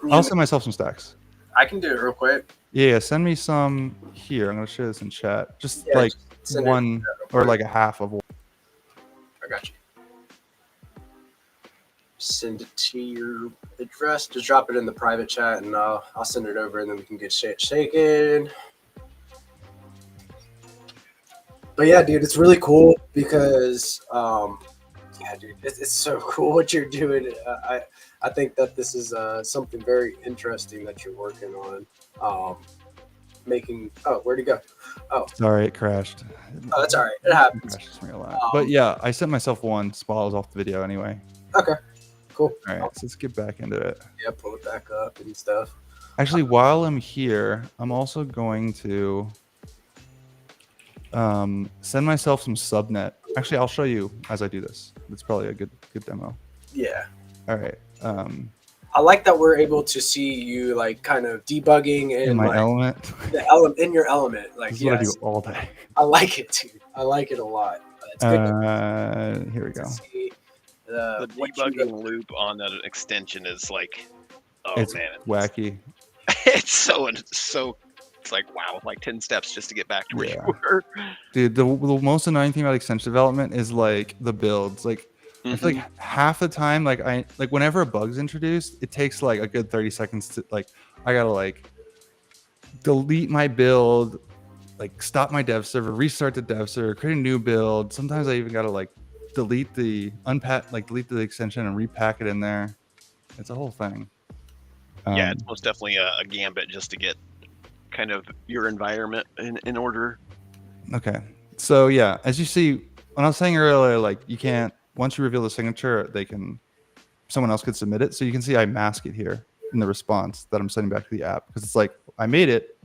I'll send myself some stacks. I can do it real quick. Yeah, send me some here. I'm gonna share this in chat. Just Yeah, like just one or like a half of one. I got you. Send it to your address. Just drop it in the private chat, and I'll send it over, and then we can get shit shaken. But yeah, dude, it's really cool because, yeah, dude, it's so cool what you're doing. I think that this is something very interesting that you're working on. Making. Oh, where'd he go? Oh, Sorry, it crashed. oh, that's all right. It happens. Crashes me a lot. But yeah, I sent myself one while I was off the video anyway. Okay, cool. All right, so let's get back into it. Yeah, pull it back up and stuff. Actually, while I'm here, I'm also going to send myself some subnet. Actually, I'll show you as I do this. It's probably a good demo. Yeah. All right. I like that we're able to see you like kind of debugging and In my like, element. the element in your element. Like, This is what I yes, do all day. I like it, dude. I like it a lot. It's good Here we to go. see The what you debugging loop on that extension is like, oh It's man, wacky. it's so it's like wow, like 10 steps just to get back to where Yeah. you were. Dude, the most annoying thing about extension development is like the builds. Like I feel like half the time, like whenever a bug's introduced, it takes like a good 30 seconds to like I gotta like delete my build, like stop my dev server, restart the dev server, create a new build. Sometimes I even gotta like delete the extension and repack it in there. It's a whole thing. Yeah, it's most definitely a gambit just to get kind of your environment in order. Okay. So yeah, as you see, when I was saying earlier, like you can't, once you reveal the signature, someone else could submit it. So you can see I mask it here in the response that I'm sending back to the app because it's like I made it,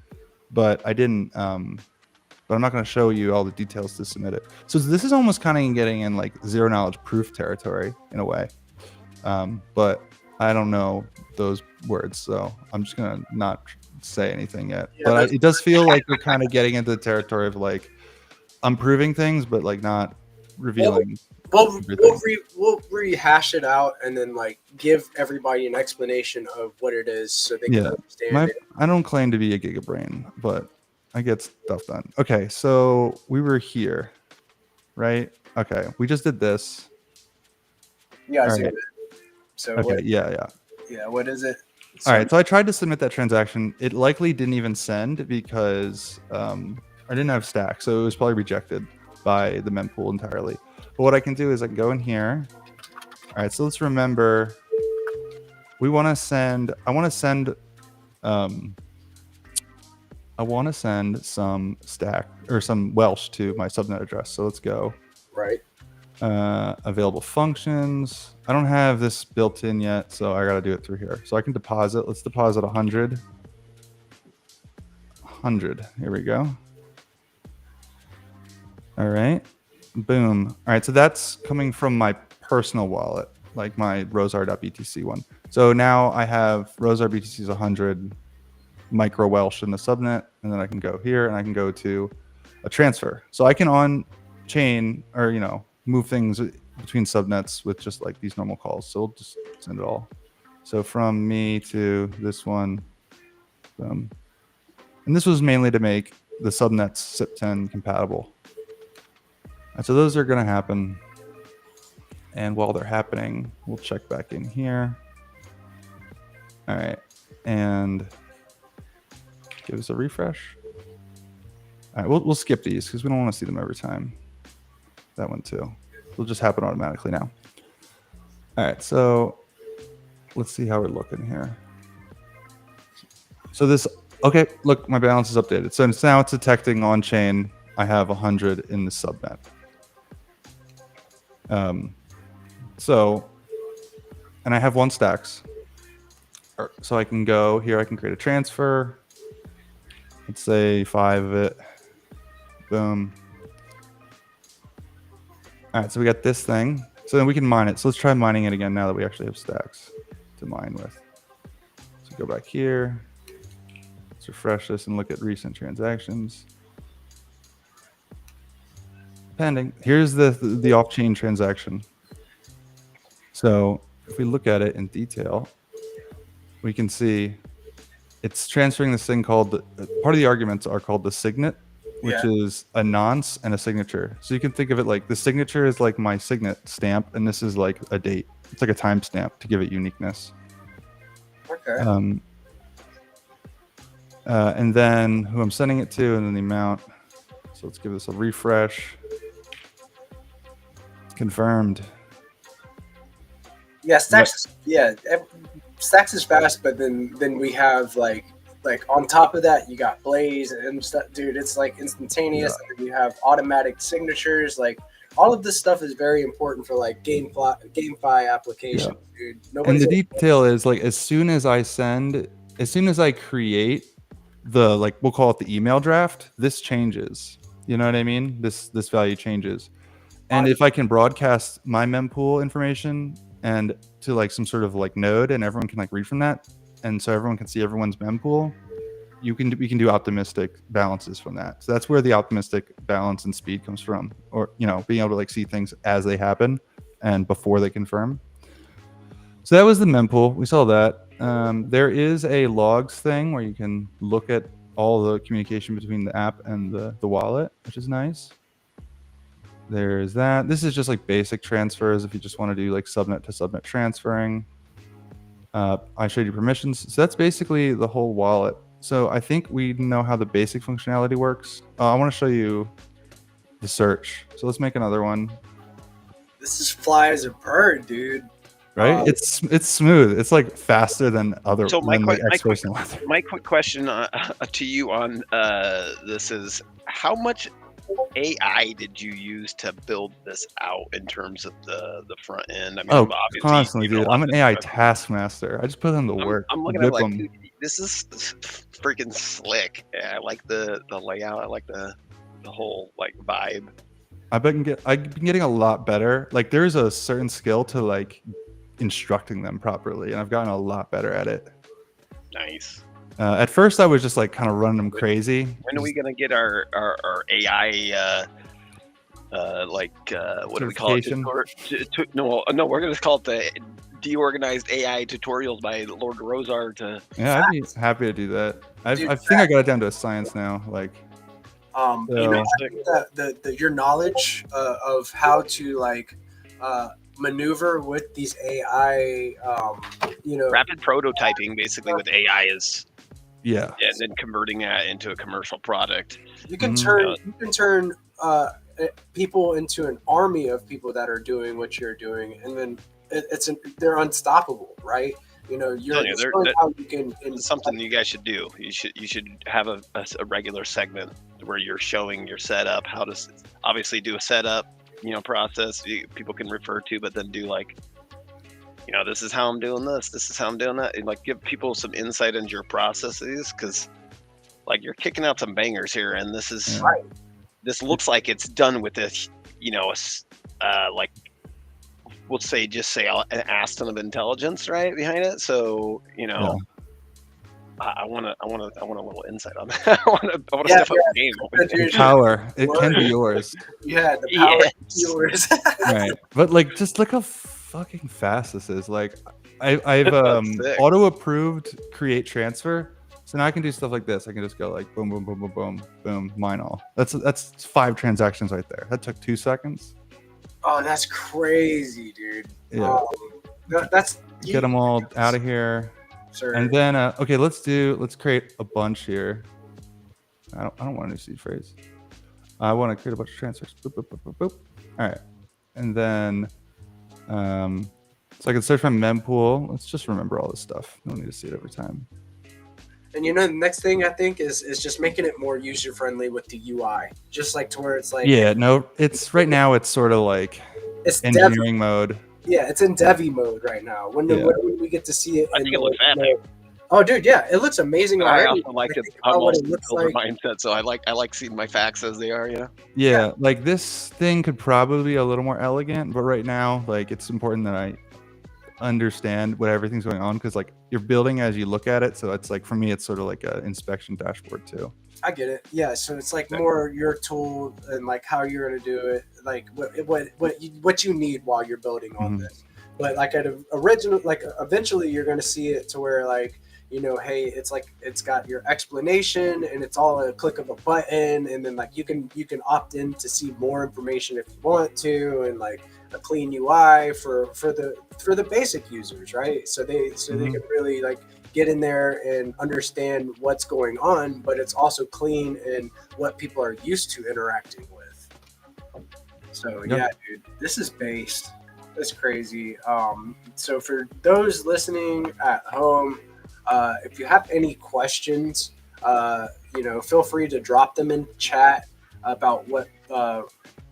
but I didn't. But I'm not going to show you all the details to submit it. So this is almost kind of getting in like zero knowledge proof territory in a way. But I don't know those words, so I'm just going to not say anything yet. Yeah, but it does feel like we're kind of getting into the territory of like I'm proving things, but like not revealing. We'll rehash it out and then like give everybody an explanation of what it is so they can understand it. I don't claim to be a gigabrain, but I get stuff done. Okay, so we were here, right? Okay, we just did this. Yeah, I All see right. it. So Okay, what, yeah. what is it? All right, so I tried to submit that transaction. It likely didn't even send because I didn't have stacks, so it was probably rejected by the mempool entirely. But what I can do is I can go in here. All right, so let's remember I want to send some stack or some Welsh to my subnet address. So let's go. Right. Available functions. I don't have this built in yet, so I got to do it through here. So I can deposit. Let's deposit 100. 100. Here we go. All right. Boom. All right. So that's coming from my personal wallet, like my rosar.btc one. So now I have rosar.btc's 100 micro Welsh in the subnet, and then I can go here and I can go to a transfer. So I can on chain or, move things between subnets with just like these normal calls. So we'll just send it all. So from me to this one, and this was mainly to make the subnets SIP10 compatible. And so those are going to happen. And while they're happening, we'll check back in here. All right. And give us a refresh. All right. We'll skip these because we don't want to see them every time. That one too. It'll just happen automatically now. All right. So let's see how we're looking here. So this, okay, look, my balance is updated. So now it's detecting on chain. I have 100 in the subnet. And I have 1 stacks. So I can go here. I can create a transfer. Let's say 5 of it. Boom. All right. So we got this thing. So then we can mine it. So let's try mining it again now that we actually have stacks to mine with. So go back here. Let's refresh this and look at recent transactions. Pending. Here's the off-chain transaction. So if we look at it in detail, we can see it's transferring this thing called, part of the arguments are called the signet, which is a nonce and a signature. So you can think of it like the signature is like my signet stamp, and this is like a date. It's like a timestamp to give it uniqueness. Okay. And then who I'm sending it to, and then the amount. So let's give this a refresh. Confirmed. Yeah, Stacks. Stacks is fast, but then we have like on top of that you got Blaze and stuff, dude. It's like instantaneous. Yeah. And then you have automatic signatures. Like all of this stuff is very important for like GameFi applications, dude. And the detail is like as soon as I create the, like, we'll call it the email draft, this changes. You know what I mean? This value changes. And if I can broadcast my mempool information and to like some sort of like node, and everyone can like read from that, and so everyone can see everyone's mempool, we can do optimistic balances from that. So that's where the optimistic balance and speed comes from, or being able to like see things as they happen and before they confirm. So that was the mempool. We saw that. There is a logs thing where you can look at all the communication between the app and the wallet, which is nice. There's that. This is just like basic transfers if you just want to do like subnet to subnet transferring. I showed you permissions. So that's basically the whole wallet. So I think we know how the basic functionality works. I want to show you the search. So let's make another one. This is fly as a bird, dude. Right? It's smooth. It's like faster than other. So my my quick question to you on this is, how much AI did you use to build this out in terms of the front end? I mean, obviously, constantly, dude. I'm an AI taskmaster. I just put them to work. I'm looking at it like, dude, this is freaking slick. Yeah, I like the layout. I like the whole like vibe. I've been getting a lot better. Like there's a certain skill to like instructing them properly, and I've gotten a lot better at it. Nice. At first, I was just like kind of running them crazy. When are we gonna get our AI? What do we call it? No, we're gonna call it the DeOrganized AI tutorials by Lord Rosar. I'd be happy to do that. I think I got it down to a science now. Like, I think that your knowledge of how to like maneuver with these AI, rapid prototyping basically with AI is. Yeah, and then converting that into a commercial product. You can turn people into an army of people that are doing what you're doing, and then they're unstoppable, right? You're how you can. It's something you guys should do. You should have a regular segment where you're showing your setup, how to obviously do a setup, process people can refer to, but then do like. This is how I'm doing this. This is how I'm doing that. And like give people some insight into your processes, because like you're kicking out some bangers here, and this is this looks like it's done with this, like we'll say an aston of intelligence right behind it. So I want a little insight on that. I want to step up the game. Power, it can be yours. Yeah, the power is yours. Right, but like just look how fucking fast this is. Like I've auto approved create transfer, so now I can do stuff like this. I can just go like boom boom boom boom boom boom, mine all. That's 5 transactions right there. That took 2 seconds. Oh, that's crazy, dude. Yeah, get them all out of here. Sure. And then okay, let's create a bunch here. I don't want a new seed phrase. I want to create a bunch of transfers. Boop, boop, boop, boop, boop. All right, and then so I can search my mempool. Let's just remember all this stuff. No need to see it every time. And the next thing I think is just making it more user friendly with the UI, just like to where it's like. Yeah, no, it's right now. It's sort of like it's engineering mode. Yeah, it's in Devi mode right now. When we get to see it, I think it looks epic. Oh, dude, yeah, it looks amazing. I also like it. I'm also builder mindset, so I like seeing my facts as they are. Yeah, like this thing could probably be a little more elegant, but right now, like it's important that understand what everything's going on, because like you're building as you look at it. So it's like, for me, it's sort of like an inspection dashboard too. I get it. Yeah, so it's like more your tool and like how you're gonna do it, like what you need while you're building on this. But like at original, like eventually you're gonna see it to where like, you know, hey, it's like it's got your explanation and it's all a click of a button, and then like you can opt in to see more information if you want to, and like a clean UI for the basic users, right? So they can really like get in there and understand what's going on, but it's also clean and what people are used to interacting with. So yeah, dude, this is based. That's crazy. So for those listening at home, if you have any questions, you know, feel free to drop them in chat about what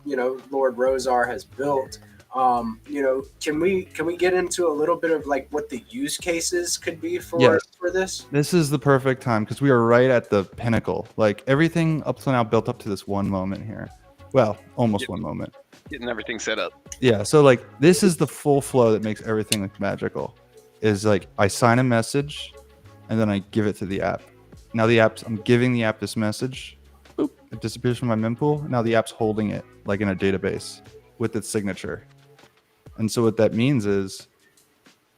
you know, Lord Rosar has built. You know, can we get into a little bit of like what the use cases could be for this? This is the perfect time, because we are right at the pinnacle. Like everything up to now built up to this one moment here. Well, almost one moment. Getting everything set up. Yeah, so like this is the full flow that makes everything like magical. Is like I sign a message and then I give it to the app. Now I'm giving the app this message. Boop, it disappears from my mempool. Now the app's holding it like in a database with its signature. And so what that means is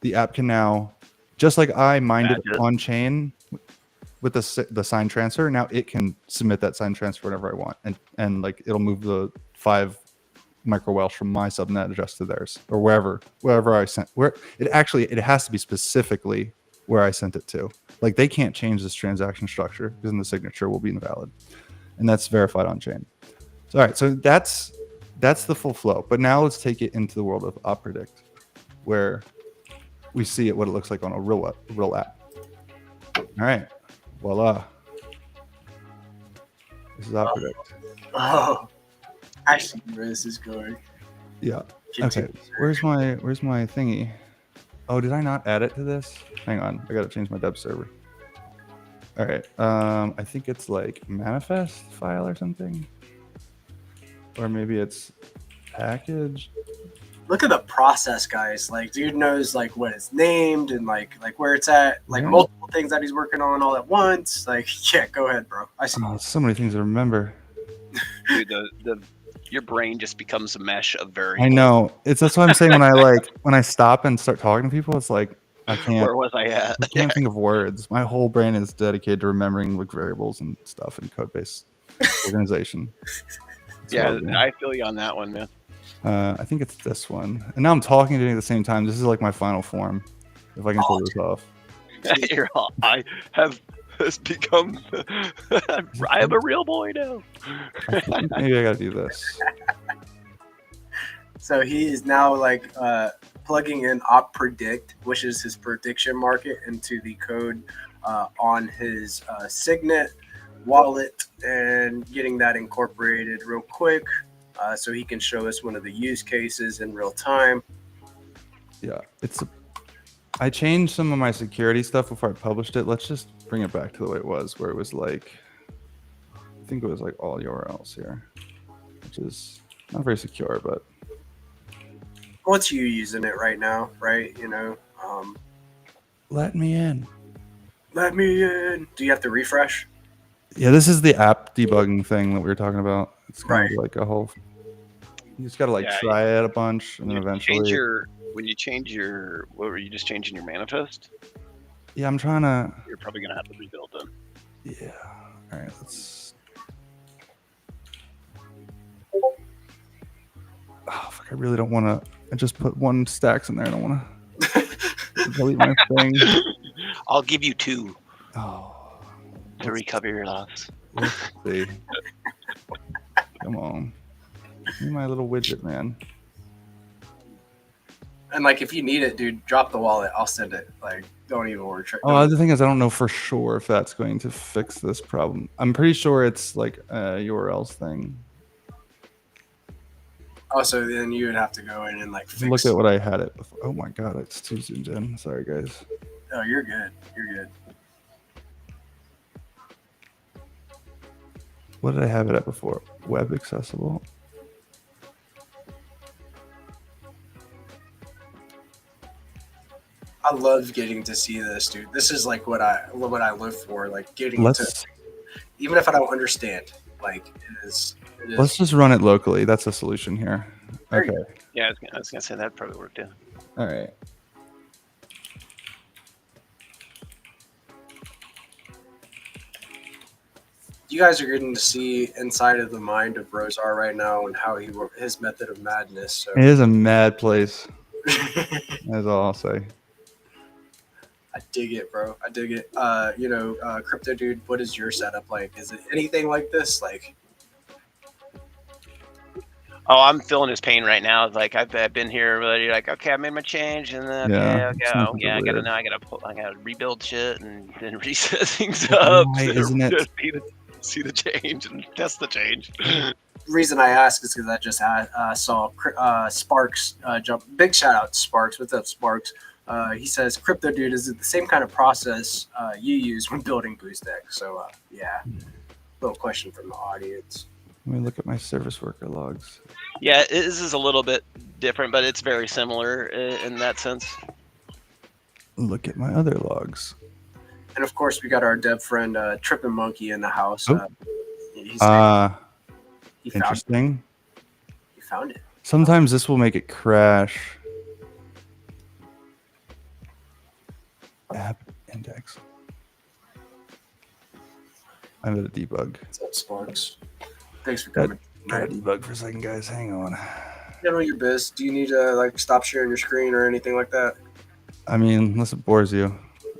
the app can now, just like I mined it on chain with the sign transfer, now it can submit that sign transfer whenever I want. And like it'll move the 5 micro-welsh from my subnet address to theirs, or wherever I sent. It has to be specifically where I sent it to. Like they can't change this transaction structure because then the signature will be invalid. And that's verified on chain. So all right, so that's the full flow. But now let's take it into the world of OpPredict, where we see what it looks like on a real app. All right, voila. This is OpPredict. Oh, I see where this is going. Yeah. Okay. Where's my thingy? Oh, did I not add it to this? Hang on, I gotta change my dev server. All right. I think it's like manifest file or something. Or maybe it's package. Look at the process, guys. Like, dude knows like what it's named and like where it's at, like multiple things that he's working on all at once. Like, yeah, go ahead, bro. I see. Oh, so many things to remember. Dude, your brain just becomes a mesh of variables. I know. That's what I'm saying. When I stop and start talking to people, it's like I can't. Where was I at? I can't think of words. My whole brain is dedicated to remembering like variables and stuff in code base organization. Yeah, I feel you on that one, man. I think it's this one. And now I'm talking to you at the same time. This is like my final form, if I can pull this off. I have become. I am a real boy now. Maybe I gotta do this. So he is now like plugging in OpPredict, which is his prediction market, into the code on his Signet wallet, and getting that incorporated real quick so he can show us one of the use cases in real time. Yeah, I changed some of my security stuff before I published it. Let's just bring it back to the way it was, where it was like, I think it was like all URLs here, which is not very secure, but What's you using it right now, right? You know, let me in. Let me in. Do you have to refresh? Yeah, this is the app debugging thing that we were talking about. It's kind of like a whole. You just gotta try it a bunch, and then eventually. When you change your, what were you just changing your manifest? Yeah, I'm trying to. You're probably gonna have to rebuild them. Yeah. All right. Let's. Oh fuck! I really don't want to. I just put 1 stacks in there. I don't want to delete my thing. I'll give you 2. Oh. To recover your loss. Let's see. Come on. Give me my little widget, man. And like, if you need it, dude, drop the wallet. I'll send it. Like, don't even worry. Oh, the thing is, I don't know for sure if that's going to fix this problem. I'm pretty sure it's like a URLs thing. Oh, so then you would have to go in and like fix. Look at what I had it before. Oh my god, it's too zoomed in. Sorry, guys. Oh, you're good. You're good. What did I have it at before? Web accessible. I love getting to see this, dude. This is like what I live for. Like getting to, Let's even if I don't understand, like it is. let's just run it locally. That's the solution here. There you Okay. Yeah, I was gonna say that'd probably work too. All right. You guys are getting to see inside of the mind of Rosar right now and how his method of madness. So. It is a mad place. That's all I'll say. I dig it, bro. I dig it. Crypto dude, what is your setup like? Is it anything like this? Like, Oh, I'm feeling his pain right now. Like I've been here, really like, okay, I made my change, and then Yeah, okay, it's I not gotta weird. I gotta rebuild shit and then reset things up. Why to isn't it? see the change and test the change? reason I ask is because I just saw Sparks jump. Big shout out to Sparks. What's up, Sparks? He says, "Crypto dude, is it the same kind of process you use when building boost decks?" So yeah, little question from the audience. Let me look at my service worker logs. Yeah, this is a little bit different, but it's very similar in that sense. Look at my other logs. And of course, we got our dev friend Trippin' Monkey in the house. Oh. He found Interesting. he found it. Sometimes this will make it crash. App index. I'm gonna debug. What's up, Sparks? Thanks for coming. Gotta debug for a second, guys. Hang on. Handle your biz. Do you need to like stop sharing your screen or anything like that? I mean, unless it bores you.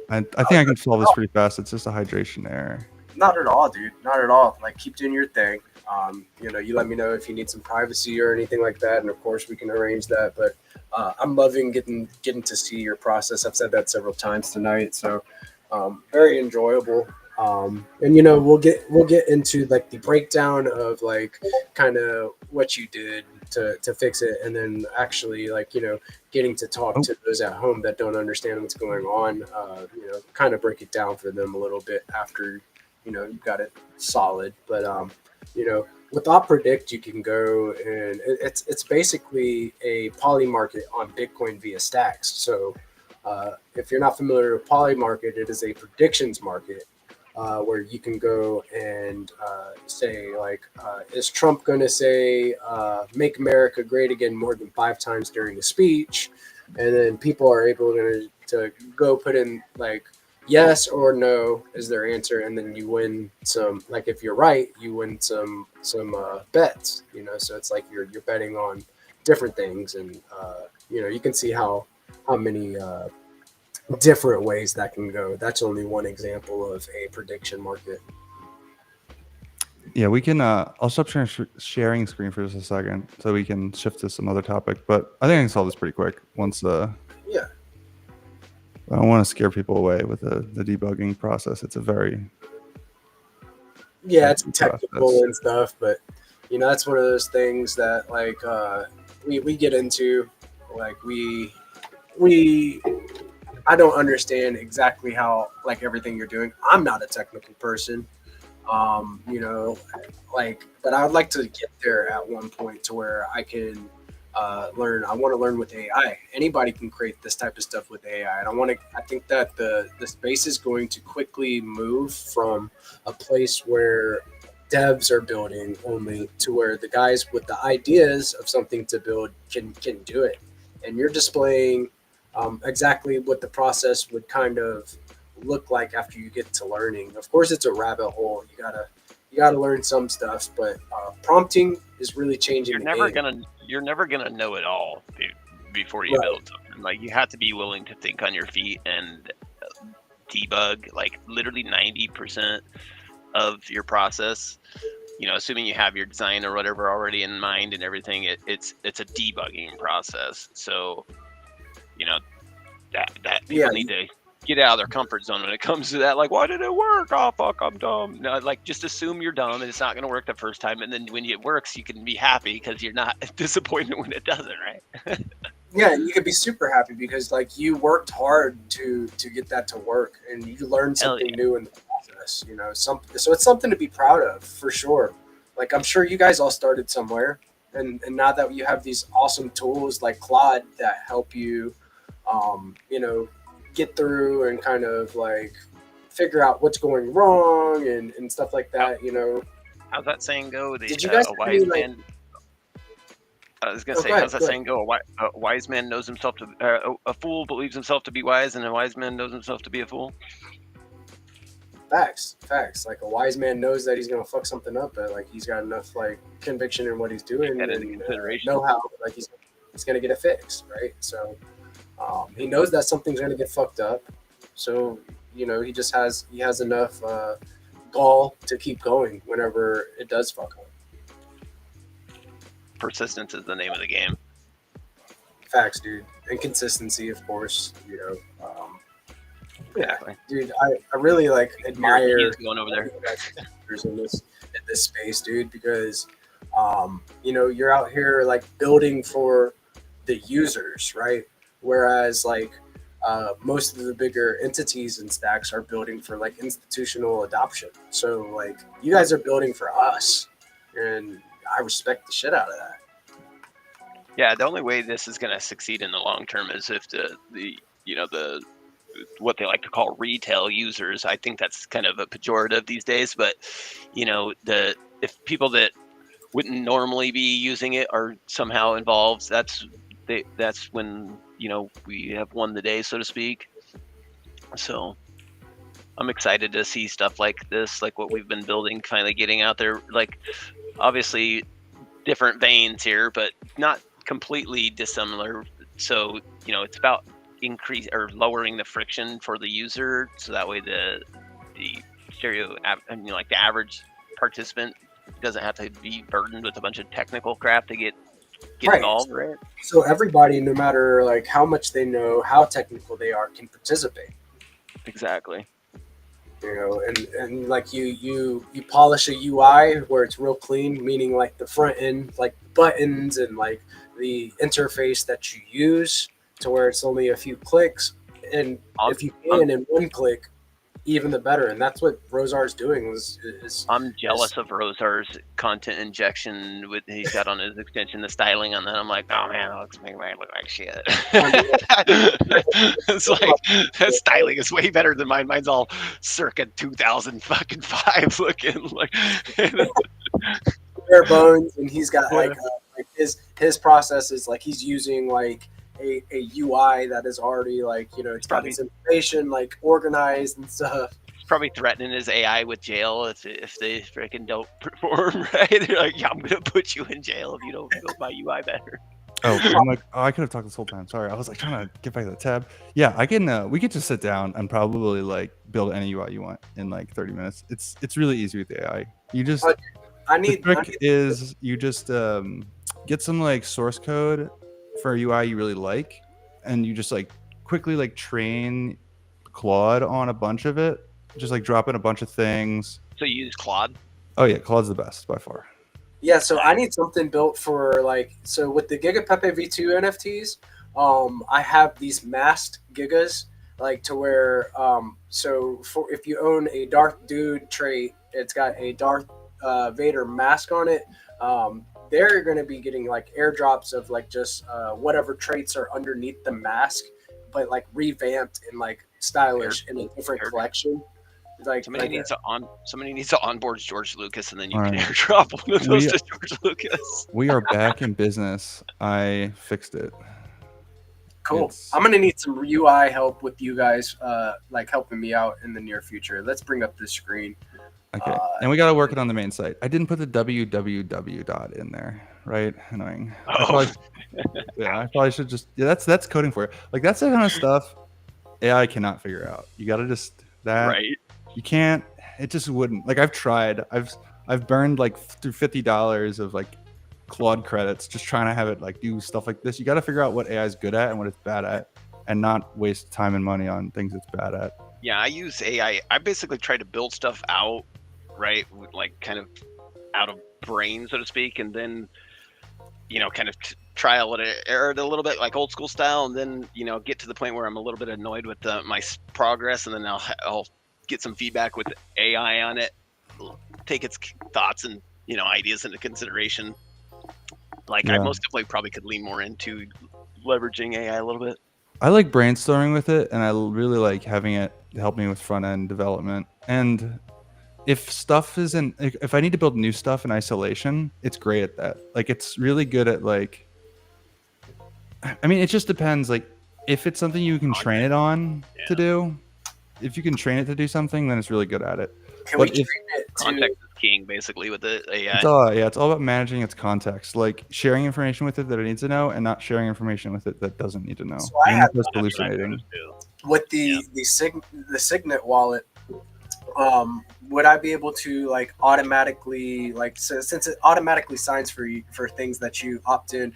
I think I can solve this pretty fast. It's just a hydration error. Not at all, dude. Not at all. Like, keep doing your thing. You let me know if you need some privacy or anything like that, and of course we can arrange that. But I'm loving getting to see your process. I've said that several times tonight, so very enjoyable. And we'll get into like the breakdown of like kind of what you did to fix it, and then actually like getting to talk to those at home that don't understand what's going on. Kind of break it down for them a little bit after you've got it solid. But with OpPredict, you can go and it's basically a poly market on Bitcoin via stacks. So if you're not familiar with poly market, it is a predictions market. Where you can go and say, like, is Trump going to say, make America great again more than 5 times during a speech? And then people are able to go put in, like, yes or no is their answer. And then you win some, like, if you're right, you win some bets, so it's like you're betting on different things. And, you can see how many different ways that can go. That's only one example of a prediction market. Yeah, we can. I'll stop sharing screen for just a second so we can shift to some other topic. But I think I can solve this pretty quick once. Yeah. I don't want to scare people away with the debugging process. It's a very it's technical and stuff, but that's one of those things that like we get into. Like I don't understand exactly how like everything you're doing. I'm not a technical person, but I would like to get there at one point to where I can learn. I want to learn with AI. Anybody can create this type of stuff with AI, and I think that the space is going to quickly move from a place where devs are building only to where the guys with the ideas of something to build can do it, and you're displaying exactly what the process would kind of look like after you get to learning. Of course, it's a rabbit hole. You gotta learn some stuff, but prompting is really changing. You're never gonna know it all, dude, before you build something. Like you have to be willing to think on your feet and debug. Like literally 90% of your process. Assuming you have your design or whatever already in mind and everything, it's a debugging process. So. That people need to get out of their comfort zone when it comes to that. Like, why did it work? Oh, fuck, I'm dumb. No, like, just assume you're dumb and it's not going to work the first time. And then when it works, you can be happy because you're not disappointed when it doesn't, right? Yeah, you could be super happy because, like, you worked hard to get that to work and you learned something new in the process, so it's something to be proud of, for sure. Like, I'm sure you guys all started somewhere. And now that you have these awesome tools like Claude that help you, get through and kind of like figure out what's going wrong and stuff like that. You know, how's that saying go? did you guys A have wise any, like, man. I was gonna oh, say, go ahead, how's that go ahead. saying go? A wise man knows himself to. A fool believes himself to be wise, and a wise man knows himself to be a fool. Facts. Like a wise man knows that he's gonna fuck something up, but like he's got enough like conviction in what he's doing That into and consideration. know how like he's gonna get it fixed, right? So he knows that something's gonna get fucked up, so you know he has enough gall to keep going whenever it does fuck up. Persistence is the name of the game. Facts, dude, and consistency, of course. You know, Exactly. dude, I really like admire He's going over there. in this space, dude, because you know, you're out here like building for the users, right? Whereas like most of the bigger entities and stacks are building for like institutional adoption. So like you guys are building for us, and I respect the shit out of that. Yeah, the only way this is going to succeed in the long term is if the you know the what they like to call retail users. I think that's kind of a pejorative these days, but you know, if people that wouldn't normally be using it are somehow involved, that's when, you know, we have won the day, so to speak. So I'm excited to see stuff like this, like what we've been building, finally getting out there. Like, obviously different veins here, but not completely dissimilar. So, you know, it's about increase or lowering the friction for the user, so that way the like the average participant doesn't have to be burdened with a bunch of technical crap to get Right. involved, right? So everybody, no matter like how much they know, how technical they are, can participate. Exactly. You know, and like you polish a UI where it's real clean, meaning like the front end, like buttons and like the interface that you use, to where it's only a few clicks, and if you can in one click, even the better. And that's what Rosar's doing. I'm jealous of Rosar's content injection with he's got on his extension, the styling on that. I'm like, oh man, that looks making me look like shit. It's like that styling is way better than mine. Mine's all circa 2005 looking like bare bones, and he's got like his process is like he's using like a UI that is already like, you know, it's got its information like organized and stuff. He's probably threatening his AI with jail if they freaking don't perform right. They're like, yeah, I'm gonna put you in jail if you don't build my UI better. Oh, I'm like, I could have talked this whole time. Sorry, I was like trying to get back to the tab. Yeah, I can. We could just sit down and probably like build any UI you want in like 30 minutes. It's really easy with AI. You just the trick is you just get some like source code for a UI you really like, and you just like quickly like train Claude on a bunch of it. Just like drop in a bunch of things. So you use Claude? Oh yeah, Claude's the best by far. Yeah, so I need something built for like, so with the Giga Pepe V2 NFTs, I have these masked Gigas, like to where, so for if you own a Darth Dude trait, it's got a Darth Vader mask on it. They're going to be getting like airdrops of like just whatever traits are underneath the mask, but like revamped and like stylish in a different collection. Like somebody needs to onboard George Lucas, and then you can airdrop one of those to George Lucas. We are back in business. I fixed it. Cool. I'm gonna need some UI help with you guys, like helping me out in the near future. Let's bring up the screen. Okay, and we got to work it on the main site. I didn't put the www dot in there, right? Annoying. Oh. I probably should just. Yeah, that's coding for it. Like that's the kind of stuff AI cannot figure out. You got to just that. Right. You can't. It just wouldn't. Like I've tried. I've burned like through $50 of like Claude credits just trying to have it like do stuff like this. You got to figure out what AI is good at and what it's bad at, and not waste time and money on things it's bad at. Yeah, I use AI. I basically try to build stuff out, right? Like kind of out of brain, so to speak, and then, you know, kind of trial it, error it a little bit, like old school style, and then, you know, get to the point where I'm a little bit annoyed with my progress, and then I'll get some feedback with AI on it, take its thoughts and, you know, ideas into consideration. Like I most definitely probably could lean more into leveraging AI a little bit. I like brainstorming with it, and I really like having it help me with front end development. And if stuff isn't, if I need to build new stuff in isolation, it's great at that. Like, it's really good at like, I mean, it just depends. Like, if it's something you can train it on to do, if you can train it to do something, then it's really good at it. Can we But train if it to? Context is king, basically, with the AI. it's all about managing its context, like sharing information with it that it needs to know, and not sharing information with it that doesn't need to know. So I Even have- if it's hallucinating. With the Signet wallet, would I be able to like automatically, like, since it automatically signs for you for things that you opt in,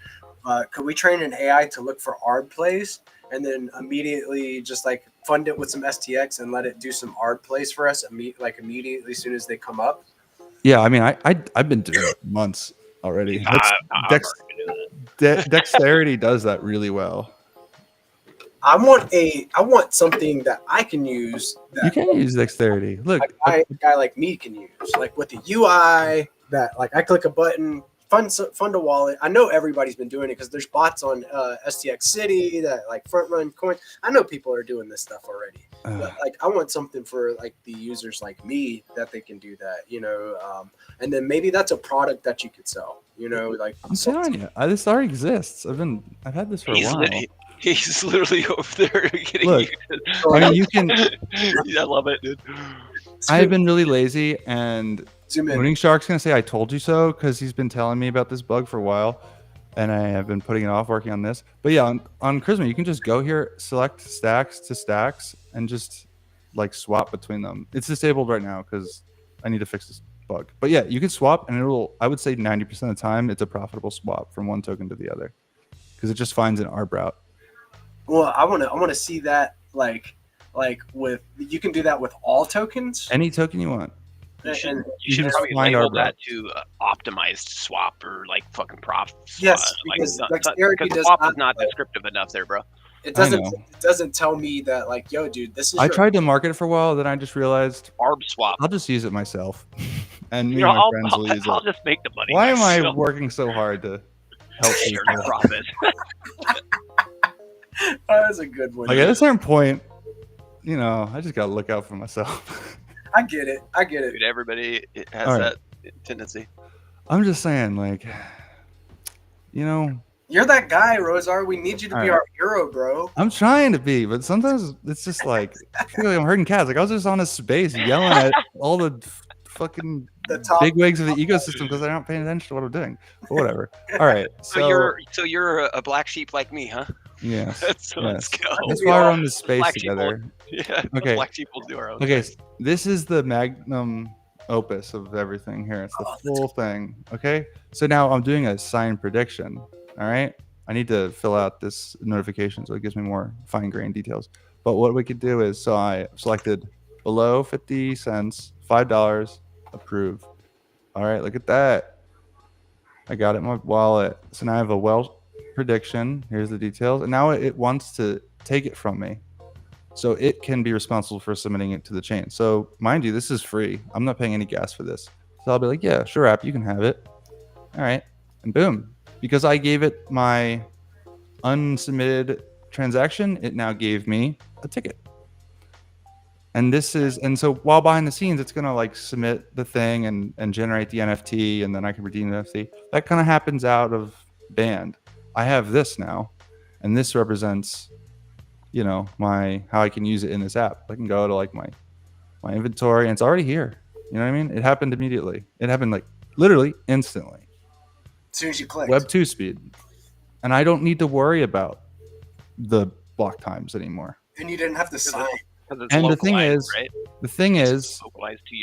could we train an AI to look for ARB plays and then immediately just like fund it with some STX and let it do some ARB plays for us immediately as soon as they come up? Yeah, I mean, I've been doing it months already. Dexterity does that really well. I want something that I can use. That You can use dexterity. Look, a guy like me can use, like with the UI that like I click a button, fund a wallet. I know everybody's been doing it because there's bots on STX City that like front run coins. I know people are doing this stuff already. But like I want something for like the users like me that they can do that, and then maybe that's a product that you could sell, like I'm telling you, this already exists. I've had this for a while. He's literally over there getting. Look, I mean, you can. I love it, dude. I've been really lazy, and Zoom in. Mooning Shark's gonna say I told you so because he's been telling me about this bug for a while, and I have been putting it off working on this. But yeah, on Charisma, you can just go here, select stacks to stacks, and just like swap between them. It's disabled right now because I need to fix this bug. But yeah, you can swap, and I would say 90% of the time, it's a profitable swap from one token to the other because it just finds an ARB route. Well, I want to see that like with you can do that with all tokens. Any token you want. You should, And- you should just probably find label our that to optimized swap or like fucking prof. Yes, like, because dexterity does swap not- is not descriptive enough there, bro. It I doesn't. know. It doesn't tell me that like, yo, dude, this is. I your- tried to market it for a while, then I just realized ARB swap. I'll just use it myself, and me You and know, my friends will use I'll it. just make the money. Why am I myself. working so hard to help Share people? the profit? Oh, that's a good one. Like at a certain point, I just gotta look out for myself. I get it. Dude, everybody has All right. that tendency. I'm just saying, like, You're that guy, Rosar. We need you to be All right. our hero, bro. I'm trying to be, but sometimes it's just like I feel like I'm hurting cats. Like I was just on a space yelling at all the fucking The top. bigwigs of the ecosystem because they're not paying attention to what I'm doing. But whatever. All right. So you're a black sheep like me, huh? yes. Let's go. That's why we're on this space Black sheep together. Yeah. Okay. Black sheep will do our own. Okay, thing. this is the magnum opus of everything here. It's the full thing. Okay, so now I'm doing a sign prediction. All right, I need to fill out this notification so it gives me more fine-grained details. But what we could do is, so I selected below 50 cents, $5, approve. All right, look at that. I got it in my wallet. So now I have a well prediction. Here's the details, and now it wants to take it from me. So it can be responsible for submitting it to the chain. So mind you, this is free. I'm not paying any gas for this. So I'll be like, yeah, sure, app, you can have it. All right. And boom. Because I gave it my unsubmitted transaction, it now gave me a ticket. And so while behind the scenes, it's gonna like submit the thing and generate the NFT, and then I can redeem the NFT. That kind of happens out of band. I have this now, and this represents how I can use it in this app. I can go to like my inventory and it's already here. You know what I mean? It happened immediately. It happened like literally instantly. As soon as you click. Web 2 speed. And I don't need to worry about the block times anymore. And you didn't have to sign. Because it's And the thing localized, is, right? the thing It's is, localized to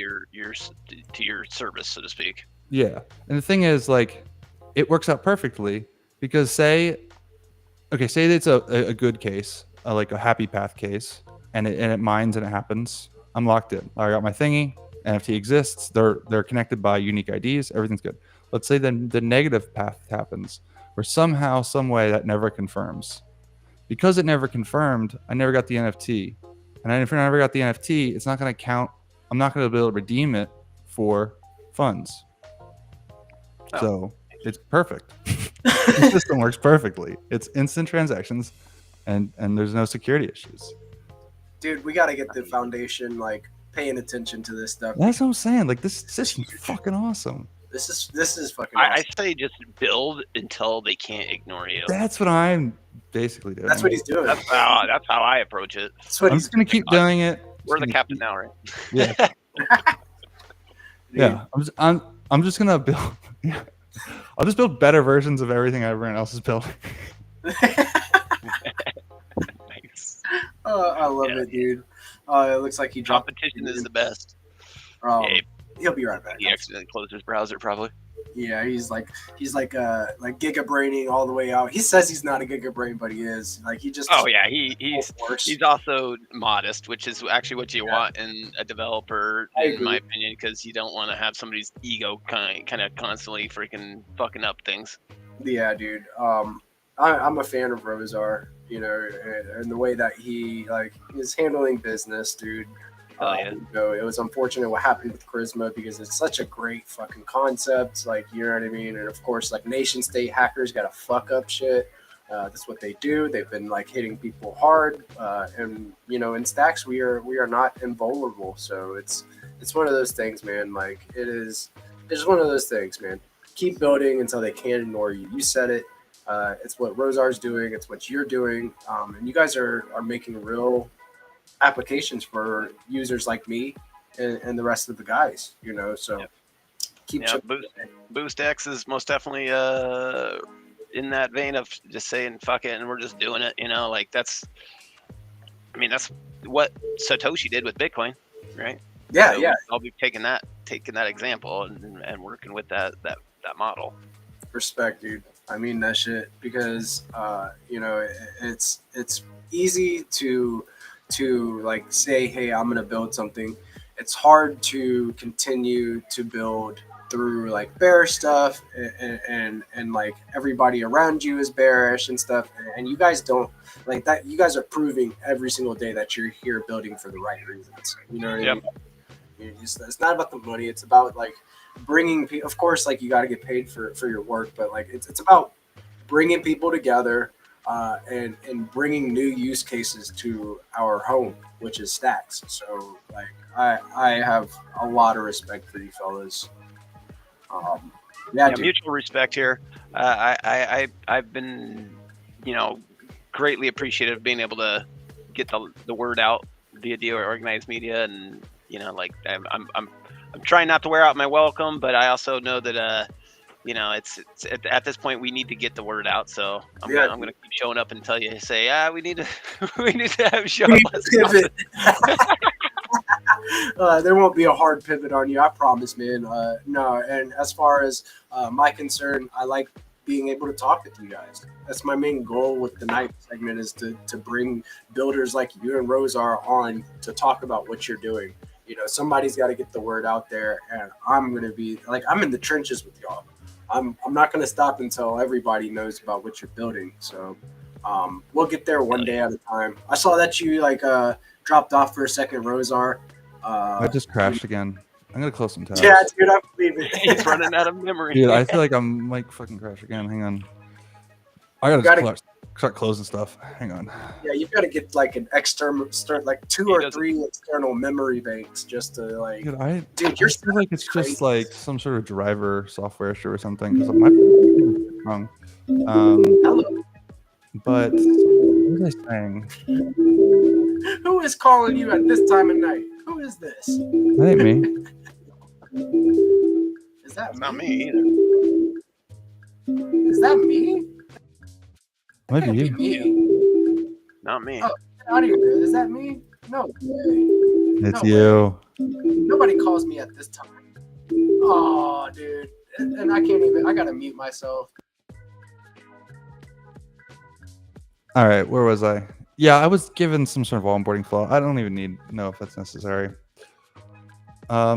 your service, so to speak. yeah. And the thing is, like, it works out perfectly because say it's a good case, like a happy path case, and it mines and it happens. I'm locked in. I got my thingy. NFT exists. They're connected by unique IDs. Everything's good. Let's say then the negative path happens, where somehow, some way that never confirms. Because it never confirmed, I never got the NFT. And if I never got the NFT, it's not going to count. I'm not going to be able to redeem it for funds. Oh. So it's perfect. The system works perfectly. It's instant transactions, and there's no security issues. Dude, we got to get the foundation like paying attention to this stuff. That's what I'm saying. Like this system's fucking awesome. This is fucking I awesome. say just build until they can't ignore you. That's what I'm basically doing. That's what he's doing. That's how I approach it. That's what I'm he's just gonna keep doing it. We're the captain now, right? Yeah. Yeah. I'm just gonna build. Yeah. I'll just build better versions of everything everyone else is building. Nice. I love it, dude. It looks like he dropped. Competition is the best. Yeah, he'll be right back. He accidentally closed his browser, probably. Yeah, he's like giga braining all the way out. He says he's not a giga brain, but he is. Like he just. Oh yeah, he's also modest, which is actually what you want in a developer, in my opinion, because you don't want to have somebody's ego kind of constantly freaking fucking up things. Yeah, dude. I'm a fan of Rosar, you know, and the way that he like is handling business, dude. You know, it was unfortunate what happened with Charisma because it's such a great fucking concept, like, you know what I mean? And of course, like, nation state hackers gotta fuck up shit. That's what they do. They've been like hitting people hard, and you know, in Stacks we are not invulnerable. So it's one of those things, man. Like it's one of those things, man. Keep building until they can't ignore you. You said it. It's what Rosar's doing. It's what you're doing, and you guys are making real applications for users like me and the rest of the guys, you know. So keep Boost X is most definitely in that vein of just saying fuck it and we're just doing it, you know. Like that's what Satoshi did with Bitcoin, right? Yeah. So yeah, I'll be taking that example and working with that model. Respect, dude. I mean that shit because you know, it's easy to like say, hey, I'm gonna build something. It's hard to continue to build through like bearish stuff and like everybody around you is bearish and stuff, and you guys don't like that. You guys are proving every single day that you're here building for the right reasons, you know what I mean? It's not about the money. It's about like bringing people. Of course, like you got to get paid for your work, but like it's about bringing people together and bringing new use cases to our home, which is Stacks. So like I have a lot of respect for you fellas. Mutual respect here. I've been, you know, greatly appreciative of being able to get the word out via DeOrganized Media, and you know, like I'm trying not to wear out my welcome, but I also know that you know, it's at this point we need to get the word out. So I'm gonna keep showing up until you say, we need to have show up. There won't be a hard pivot on you, I promise, man. No, and as far as my concern, I like being able to talk with you guys. That's my main goal with the night segment, is to bring builders like you and Rosar on to talk about what you're doing. You know, somebody's got to get the word out there, and I'm gonna be like, I'm in the trenches with y'all. I'm not gonna stop until everybody knows about what you're building. So we'll get there one day at a time. I saw that you like dropped off for a second, Rosar. I just crashed again. I'm gonna close some tabs. Yeah, dude, I believe it. He's running out of memory. Dude, I feel like I'm like fucking crash again. Hang on. I gotta start closing stuff. Hang on. Yeah, you've got to get like an external, like 2 or 3 external memory banks just to like. Dude, you're feel like it's crazy. Just like some sort of driver software issue or something. Because my wrong. But what was I saying? Who is calling you at this time of night? Who is this? That ain't me. Is that not me either? Is that me? Might be you. Me. Not me. Oh, not even good. Is that me? No way. It's you. Nobody calls me at this time. Oh, dude. And I can't even. I gotta mute myself. All right, where was I? Yeah, I was given some sort of onboarding flow. I don't even know if that's necessary. I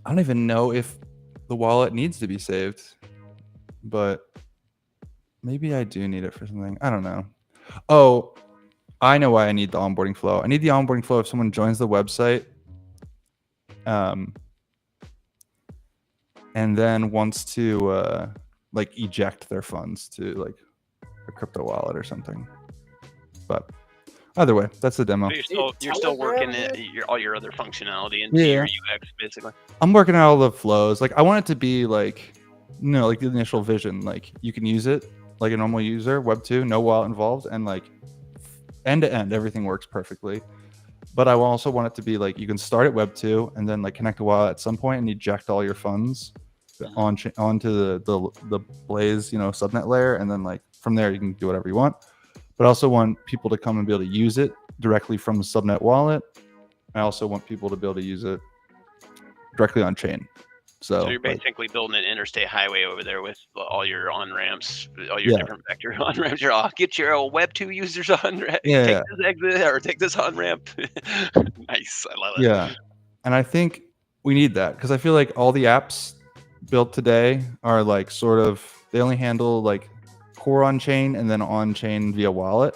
don't even know if the wallet needs to be saved, but maybe I do need it for something. I don't know. Oh, I know why I need the onboarding flow. I need the onboarding flow if someone joins the website, and then wants to like eject their funds to like a crypto wallet or something. But either way, that's the demo. So you're still working all your other functionality into Yeah. your UX, basically. I'm working out all the flows. Like I want it to be like, like the initial vision. Like you can use it like a normal user, Web 2, no wallet involved, and like end to end, everything works perfectly. But I also want it to be like you can start at Web 2 and then like connect a wallet at some point and eject all your funds onto the Blaze, subnet layer, and then like from there you can do whatever you want. But I also want people to come and be able to use it directly from the subnet wallet. I also want people to be able to use it directly on chain. So you're basically building an interstate highway over there with all your on ramps, all your different vector on ramps. You're all get your Web 2 users on. Take this exit or take this on ramp. Nice, I love it. Yeah, and I think we need that because I feel like all the apps built today are like sort of they only handle like core on chain and then on chain via wallet.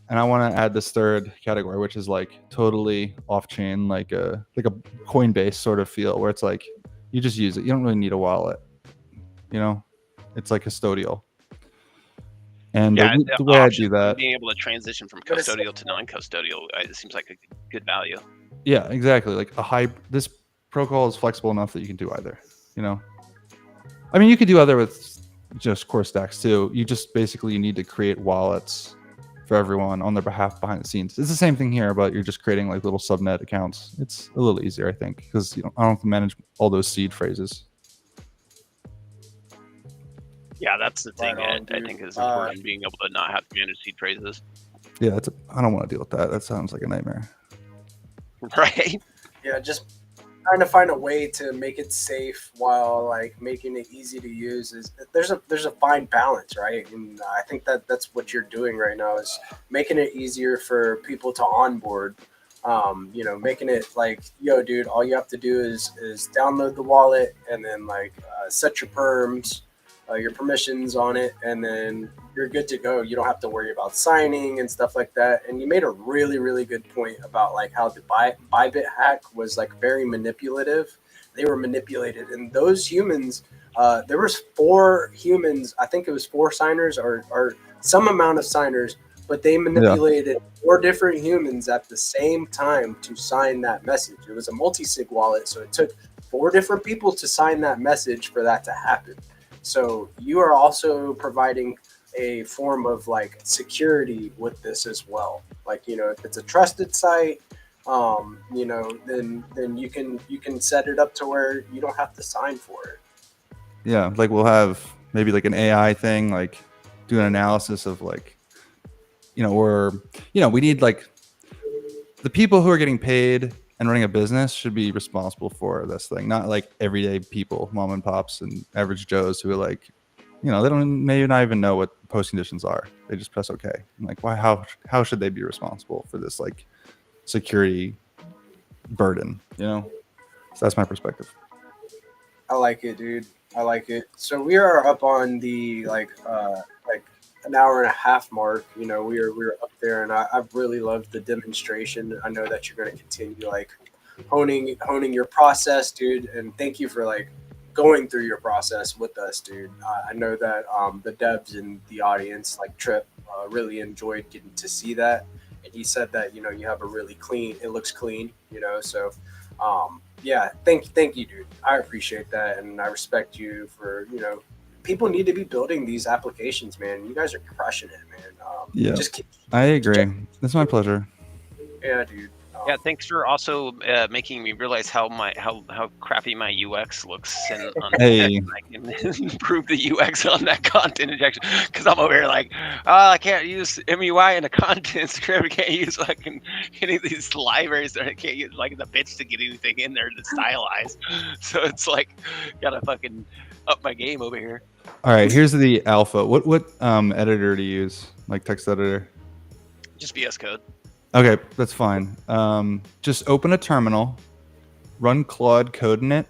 And I want to add this third category, which is like totally off chain, like a Coinbase sort of feel, where it's like you just use it. You don't really need a wallet. It's like custodial. And the way I do that, being able to transition from custodial to non-custodial, it seems like a good value. Yeah, exactly. Like this protocol is flexible enough that you can do either. I mean, you could do other with just core stacks too. You just basically need to create wallets for everyone on their behalf behind the scenes. It's the same thing here, but you're just creating like little subnet accounts. It's a little easier, I think, because I don't have to manage all those seed phrases. Yeah, that's the thing I think is important, being able to not have to manage seed phrases. Yeah, I don't want to deal with that. That sounds like a nightmare. Right? Yeah, just trying to find a way to make it safe while like making it easy to use is there's a fine balance, right? And I think that's what you're doing right now is making it easier for people to onboard. Making it like, yo, dude, all you have to do is download the wallet and then like set your perms, your permissions on it, and then you're good to go. You don't have to worry about signing and stuff like that. And you made a really, really good point about like how the Bybit hack was like very manipulative. They were manipulated, and those humans, there was 4 humans. I think it was 4 signers or some amount of signers, but they manipulated 4 different humans at the same time to sign that message. It was a multi-sig wallet, so it took 4 different people to sign that message for that to happen. So you are also providing a form of like security with this as well. Like, if it's a trusted site, then you can set it up to where you don't have to sign for it. Yeah, like we'll have maybe like an AI thing, like do an analysis of like, we need like the people who are getting paid and running a business should be responsible for this thing, not like everyday people, mom and pops and average Joes who are like, they don't maybe not even know what post conditions are. They just press OK. I'm like, why? How should they be responsible for this like security burden? So that's my perspective. I like it, dude. I like it. So we are up on the like an hour and a half mark. We're up there, and I've really loved the demonstration. I know that you're going to continue like honing your process, dude. And thank you for like going through your process with us, dude. I know that the devs in the audience, like Trip, really enjoyed getting to see that. And he said that you have a really clean. It looks clean, So, yeah, thank you, dude. I appreciate that, and I respect you for people need to be building these applications, man. You guys are crushing it, man. I agree. It's my pleasure. Yeah, dude. Yeah, thanks for also making me realize how crappy my UX looks, and I can improve the UX on that content injection. Because I'm over here like, I can't use MUI in a content script. I can't use any of these libraries. I can't use like the bits to get anything in there to stylize. So it's like, gotta fucking up my game over here. All right, here's the alpha. What editor to use? Like text editor? Just VS Code. Okay, that's fine. Just open a terminal, run Claude code in it,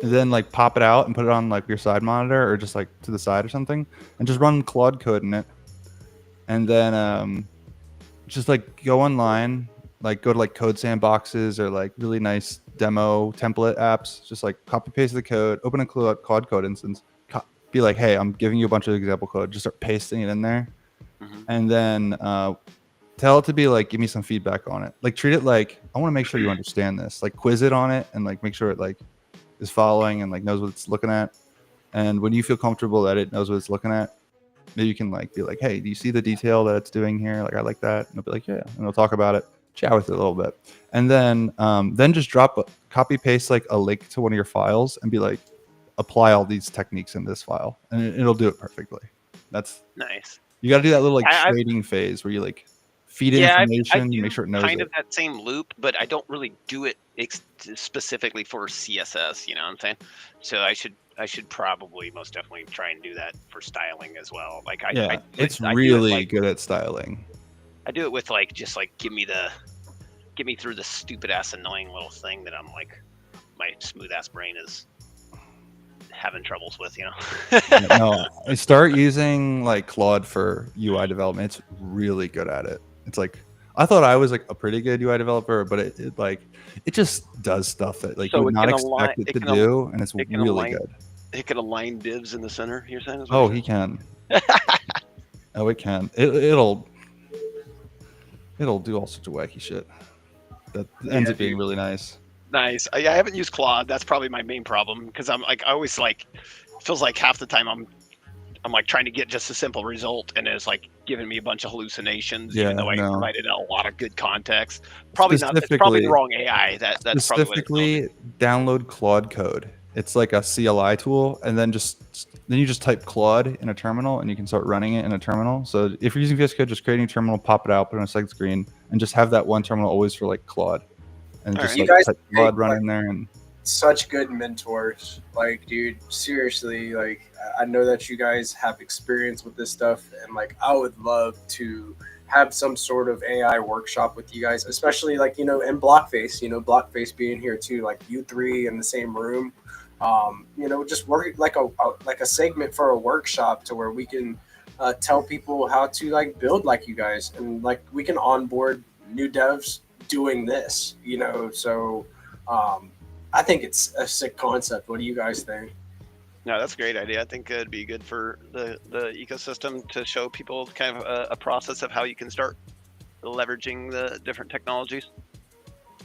and then like pop it out and put it on like your side monitor or just like to the side or something, and just run Claude code in it. And then just like go online, like go to like code sandboxes or like really nice demo template apps. Just like copy paste the code, open a Claude code instance, be like, hey, I'm giving you a bunch of example code. Just start pasting it in there, and then tell it to be like, give me some feedback on it. Like treat it like, I want to make sure you understand this. Like quiz it on it and like make sure it like is following and like knows what it's looking at. And when you feel comfortable that it knows what it's looking at, maybe you can like be like, hey, do you see the detail that it's doing here? Like I like that. And it'll be like, yeah. And we'll talk about it, chat with it a little bit. And then just copy paste like a link to one of your files and be like, apply all these techniques in this file, and it'll do it perfectly. That's nice. You got to do that little like trading phase where you like feed information, make sure it knows kind of that same loop, but I don't really do it specifically for CSS. You know what I'm saying? So I should probably most definitely try and do that for styling as well. Like it's really good at styling. I do it with like just like get me through the stupid ass annoying little thing that I'm like my smooth ass brain is having troubles with, you know. No, I start using like Claude for UI development. It's really good at it. It's like I thought I was like a pretty good UI developer, but it just does stuff that like you would not expect it to do, and it's really good. It can align divs in the center. You're saying? Oh, he can. Oh, it can. It'll do all sorts of wacky shit. That ends up being really nice. Nice. I haven't used Claude. That's probably my main problem because I'm like I always like feels like half the time I'm like trying to get just a simple result and it's like giving me a bunch of hallucinations even though I provided a lot of good context. Probably not. It's probably the wrong AI. That's specifically download Claude code. It's like a CLI tool, and then you just type Claude in a terminal and you can start running it in a terminal. So if you're using VS Code, just create a new terminal, pop it out, put it on a second screen, and just have that one terminal always for like Claude. And just like type Claude run in there and such good mentors. Like, dude, seriously, like I know that you guys have experience with this stuff, and like I would love to have some sort of AI workshop with you guys, especially like, you know, in Blockface, you know, Blockface being here too, like you three in the same room. You know, just work like a segment for a workshop to where we can tell people how to like build like you guys, and like we can onboard new devs doing this, you know. So I think it's a sick concept. What do you guys think? No, that's a great idea. I think it'd be good for the ecosystem to show people kind of a process of how you can start leveraging the different technologies.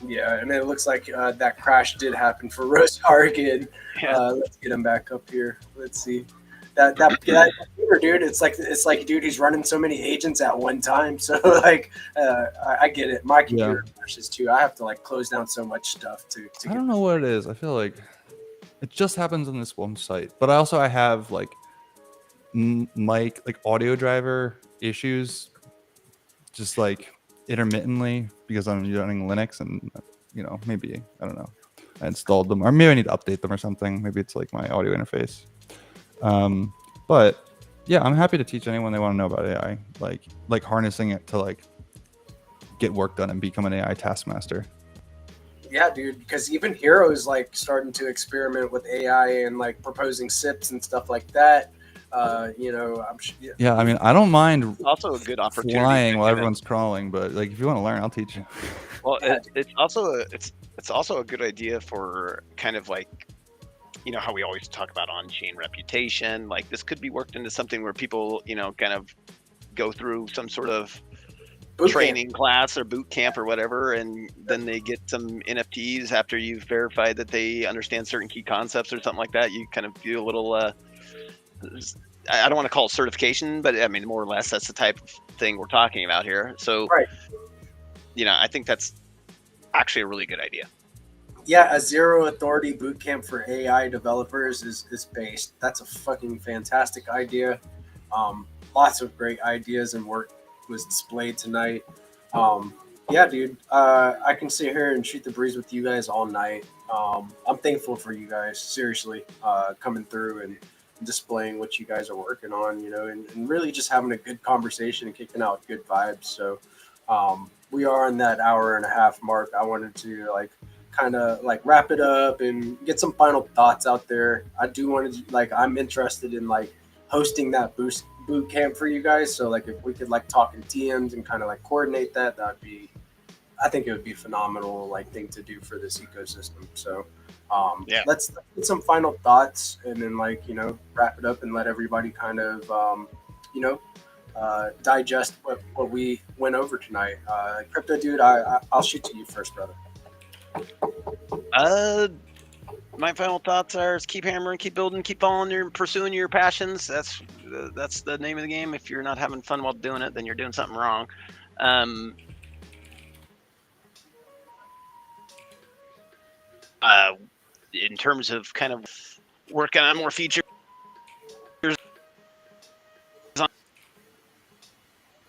Yeah, and it looks like that crash did happen for Rose Hargan. Yeah. Let's get him back up here. Let's see. That computer, dude, it's like dude, he's running so many agents at one time. So like I get it. My computer crashes too. I have to like close down so much stuff to I don't know what it is. I feel like it just happens on this one site. But I have like mic, like audio driver issues just like intermittently because I'm running Linux, and you know, maybe I don't know, I installed them, or maybe I need to update them or something. Maybe it's like my audio interface. But yeah, I'm happy to teach anyone they want to know about AI, like harnessing it to like get work done and become an AI taskmaster. Yeah, dude, because even Hero's like starting to experiment with AI and like proposing SIPs and stuff like that. You know, yeah, I mean, I don't mind also a good opportunity flying while everyone's crawling, but like if you want to learn, I'll teach you. Well, it's also a good idea for kind of like, you know, how we always talk about on-chain reputation. Like this could be worked into something where people, you know, kind of go through some sort of training class or boot camp or whatever, and then they get some NFTs after you've verified that they understand certain key concepts or something like that. You kind of do a little, I don't want to call it certification, but I mean, more or less that's the type of thing we're talking about here. So, you know, I think that's actually a really good idea. Yeah, a zero authority bootcamp for AI developers is based. That's a fucking fantastic idea. Lots of great ideas and work was displayed tonight. Yeah, dude, I can sit here and shoot the breeze with you guys all night. I'm thankful for you guys, seriously, coming through and displaying what you guys are working on, you know, and really just having a good conversation and kicking out good vibes. So we are in that hour and a half mark. I wanted to like kind of like wrap it up and get some final thoughts out there. I do want to like, I'm interested in like hosting that boot camp for you guys. So like if we could like talk in TMs and kind of like coordinate that, I think it would be a phenomenal like thing to do for this ecosystem. So let's get some final thoughts and then like, you know, wrap it up and let everybody kind of, you know, digest what we went over tonight. Crypto dude, I'll shoot to you first, brother. My final thoughts are: is keep hammering, keep building, keep pursuing your passions. That's the name of the game. If you're not having fun while doing it, then you're doing something wrong. In terms of kind of working on more features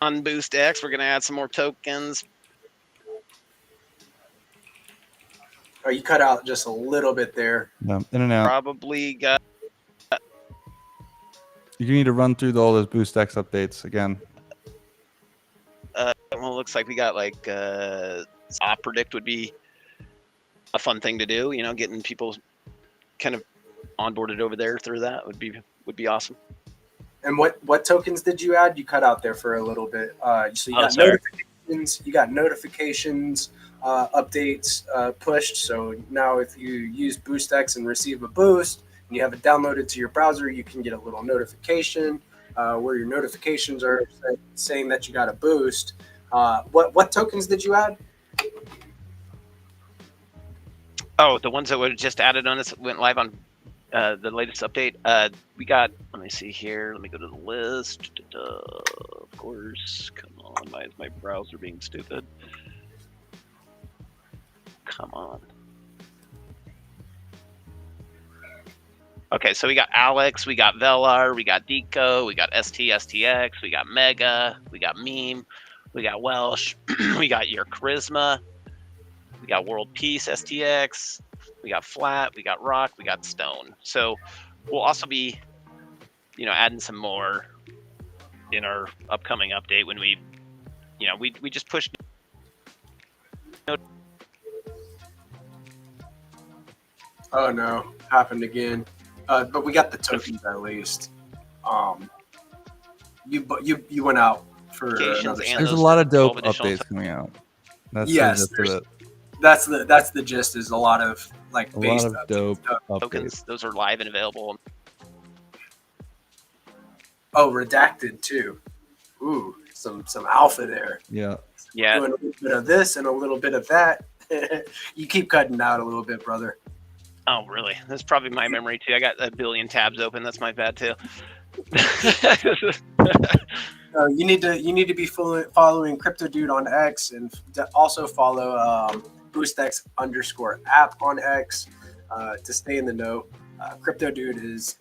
on Boost X, we're going to add some more tokens. Oh, you cut out just a little bit there. Yeah, in and out. Probably got. You need to run through all those Boost X updates again. Well, it looks like we got like op predict would be a fun thing to do. You know, getting people kind of onboarded over there through that would be awesome. And what tokens did you add? You cut out there for a little bit. So you got sorry. notifications. You got notifications, updates pushed. So now if you use BoostX and receive a boost, and you have it downloaded to your browser, you can get a little notification where your notifications are saying that you got a boost. What tokens did you add? Oh, the ones that were just added on us went live on the latest update. We got, let me see here. Let me go to the list. Of course. Come on. Why is my browser being stupid? Come on. Okay, so we got Alex, we got Velar, we got Deco, we got STX, we got Mega, we got Meme, we got Welsh, we got Your Charisma, we got World Peace STX, we got Flat, we got Rock, we got Stone. So we'll also be, adding some more in our upcoming update when we just pushed. Oh no, happened again. But we got the tokens at least. You went out for another. And There's a those lot of dope 12 additional updates coming out. That's Yes, the gist of it. that's the gist. Is a lot of like A base lot of dope updates. tokens. Those are live and available. Oh, redacted too. Ooh, some alpha there. Yeah. Yeah. Doing a little bit of this and a little bit of that. You keep cutting out a little bit, brother. Oh, really? That's probably my memory too. I got a billion tabs open. That's my bad too. You need to be following Crypto Dude on X and also follow BoostX_app on X to stay in the know. Crypto Dude is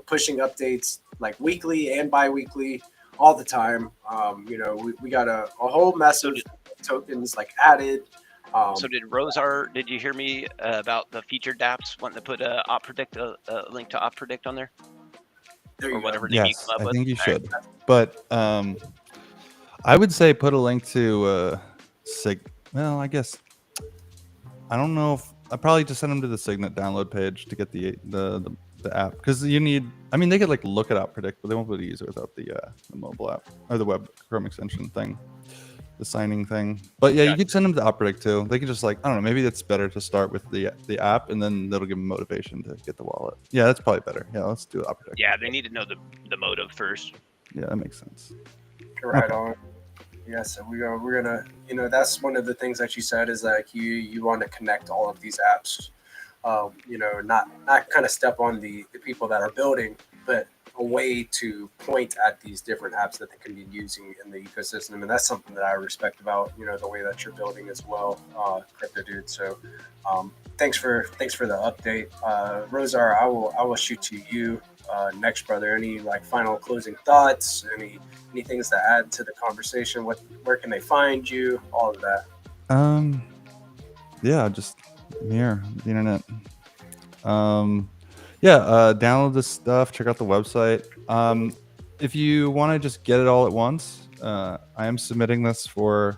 pushing updates like weekly and bi-weekly all the time. We got a whole mess of tokens like added. So did you hear me about the featured dApps wanting to put a link to OpPredict on there? There you Or whatever go. name you Yes, come up I with? think you should. But I would say put a link to Well, I guess I don't know if I probably just send them to the Signet download page to get the app, because you need. I mean, they could like look at OpPredict, but they won't be able to use it without the mobile app or the web Chrome extension thing, the signing thing. But yeah, you could send them to OpPredict too. They could just like, I don't know, maybe it's better to start with the app, and then that'll give them motivation to get the wallet. Yeah, that's probably better. Yeah, let's do OpPredict. Yeah, they need to know the motive first. Yeah, that makes sense. Right on. Yeah, so we're gonna, that's one of the things that you said is like you want to connect all of these apps, not kind of step on the people that are building, but a way to point at these different apps that they can be using in the ecosystem. And that's something that I respect about, the way that you're building as well, Crypto Dude. So thanks for the update. Rosar, I will shoot to you next, brother. Any like final closing thoughts, any things to add to the conversation? Where can they find you? All of that. Yeah, just here, the internet. Download this stuff, check out the website. If you want to just get it all at once, I am submitting this for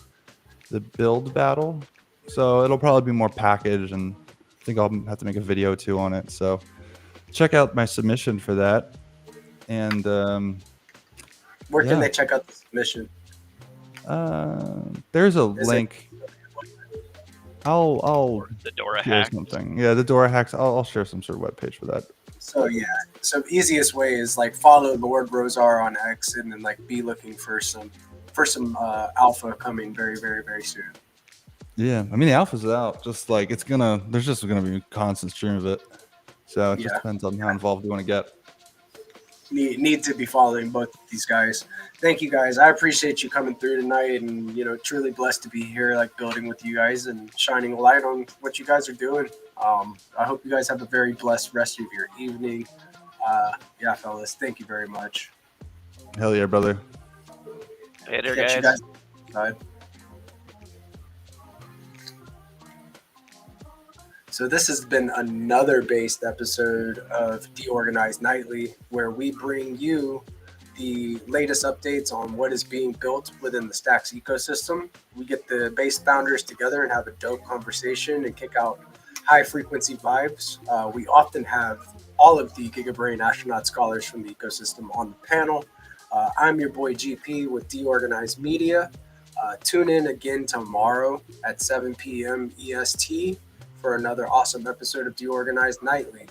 the build battle, so it'll probably be more packaged, and I think I'll have to make a video too on it. So check out my submission for that. And where can they check out the submission? There's a link. I'll The Dora share hack. something. Yeah, the Dora hacks. I'll share some sort of webpage for that. So yeah, so easiest way is like follow Lord Rosar on X and then like be looking for some alpha coming very very very soon. Yeah, I mean the alpha's out. Just like there's just gonna be a constant stream of it. So it just depends on how involved you want to get. Need to be following both of these guys. Thank you guys. I appreciate you coming through tonight, and truly blessed to be here, like building with you guys and shining a light on what you guys are doing. I hope you guys have a very blessed rest of your evening. Yeah, fellas, thank you very much. Hell yeah, brother. Later, Catch you guys. Bye. So this has been another based episode of DeOrganized Nightly, where we bring you the latest updates on what is being built within the Stacks ecosystem. We get the base founders together and have a dope conversation and kick out high frequency vibes. We often have all of the GigaBrain astronaut scholars from the ecosystem on the panel. I'm your boy GP with DeOrganized Media. Tune in again tomorrow at 7 p.m. EST for another awesome episode of DeOrganized Nightly.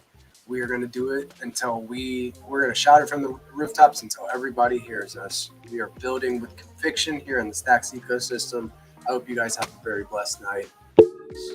We are going to do it until we're going to shout it from the rooftops until everybody hears us. We are building with conviction here in the Stacks ecosystem. I hope you guys have a very blessed night. Peace.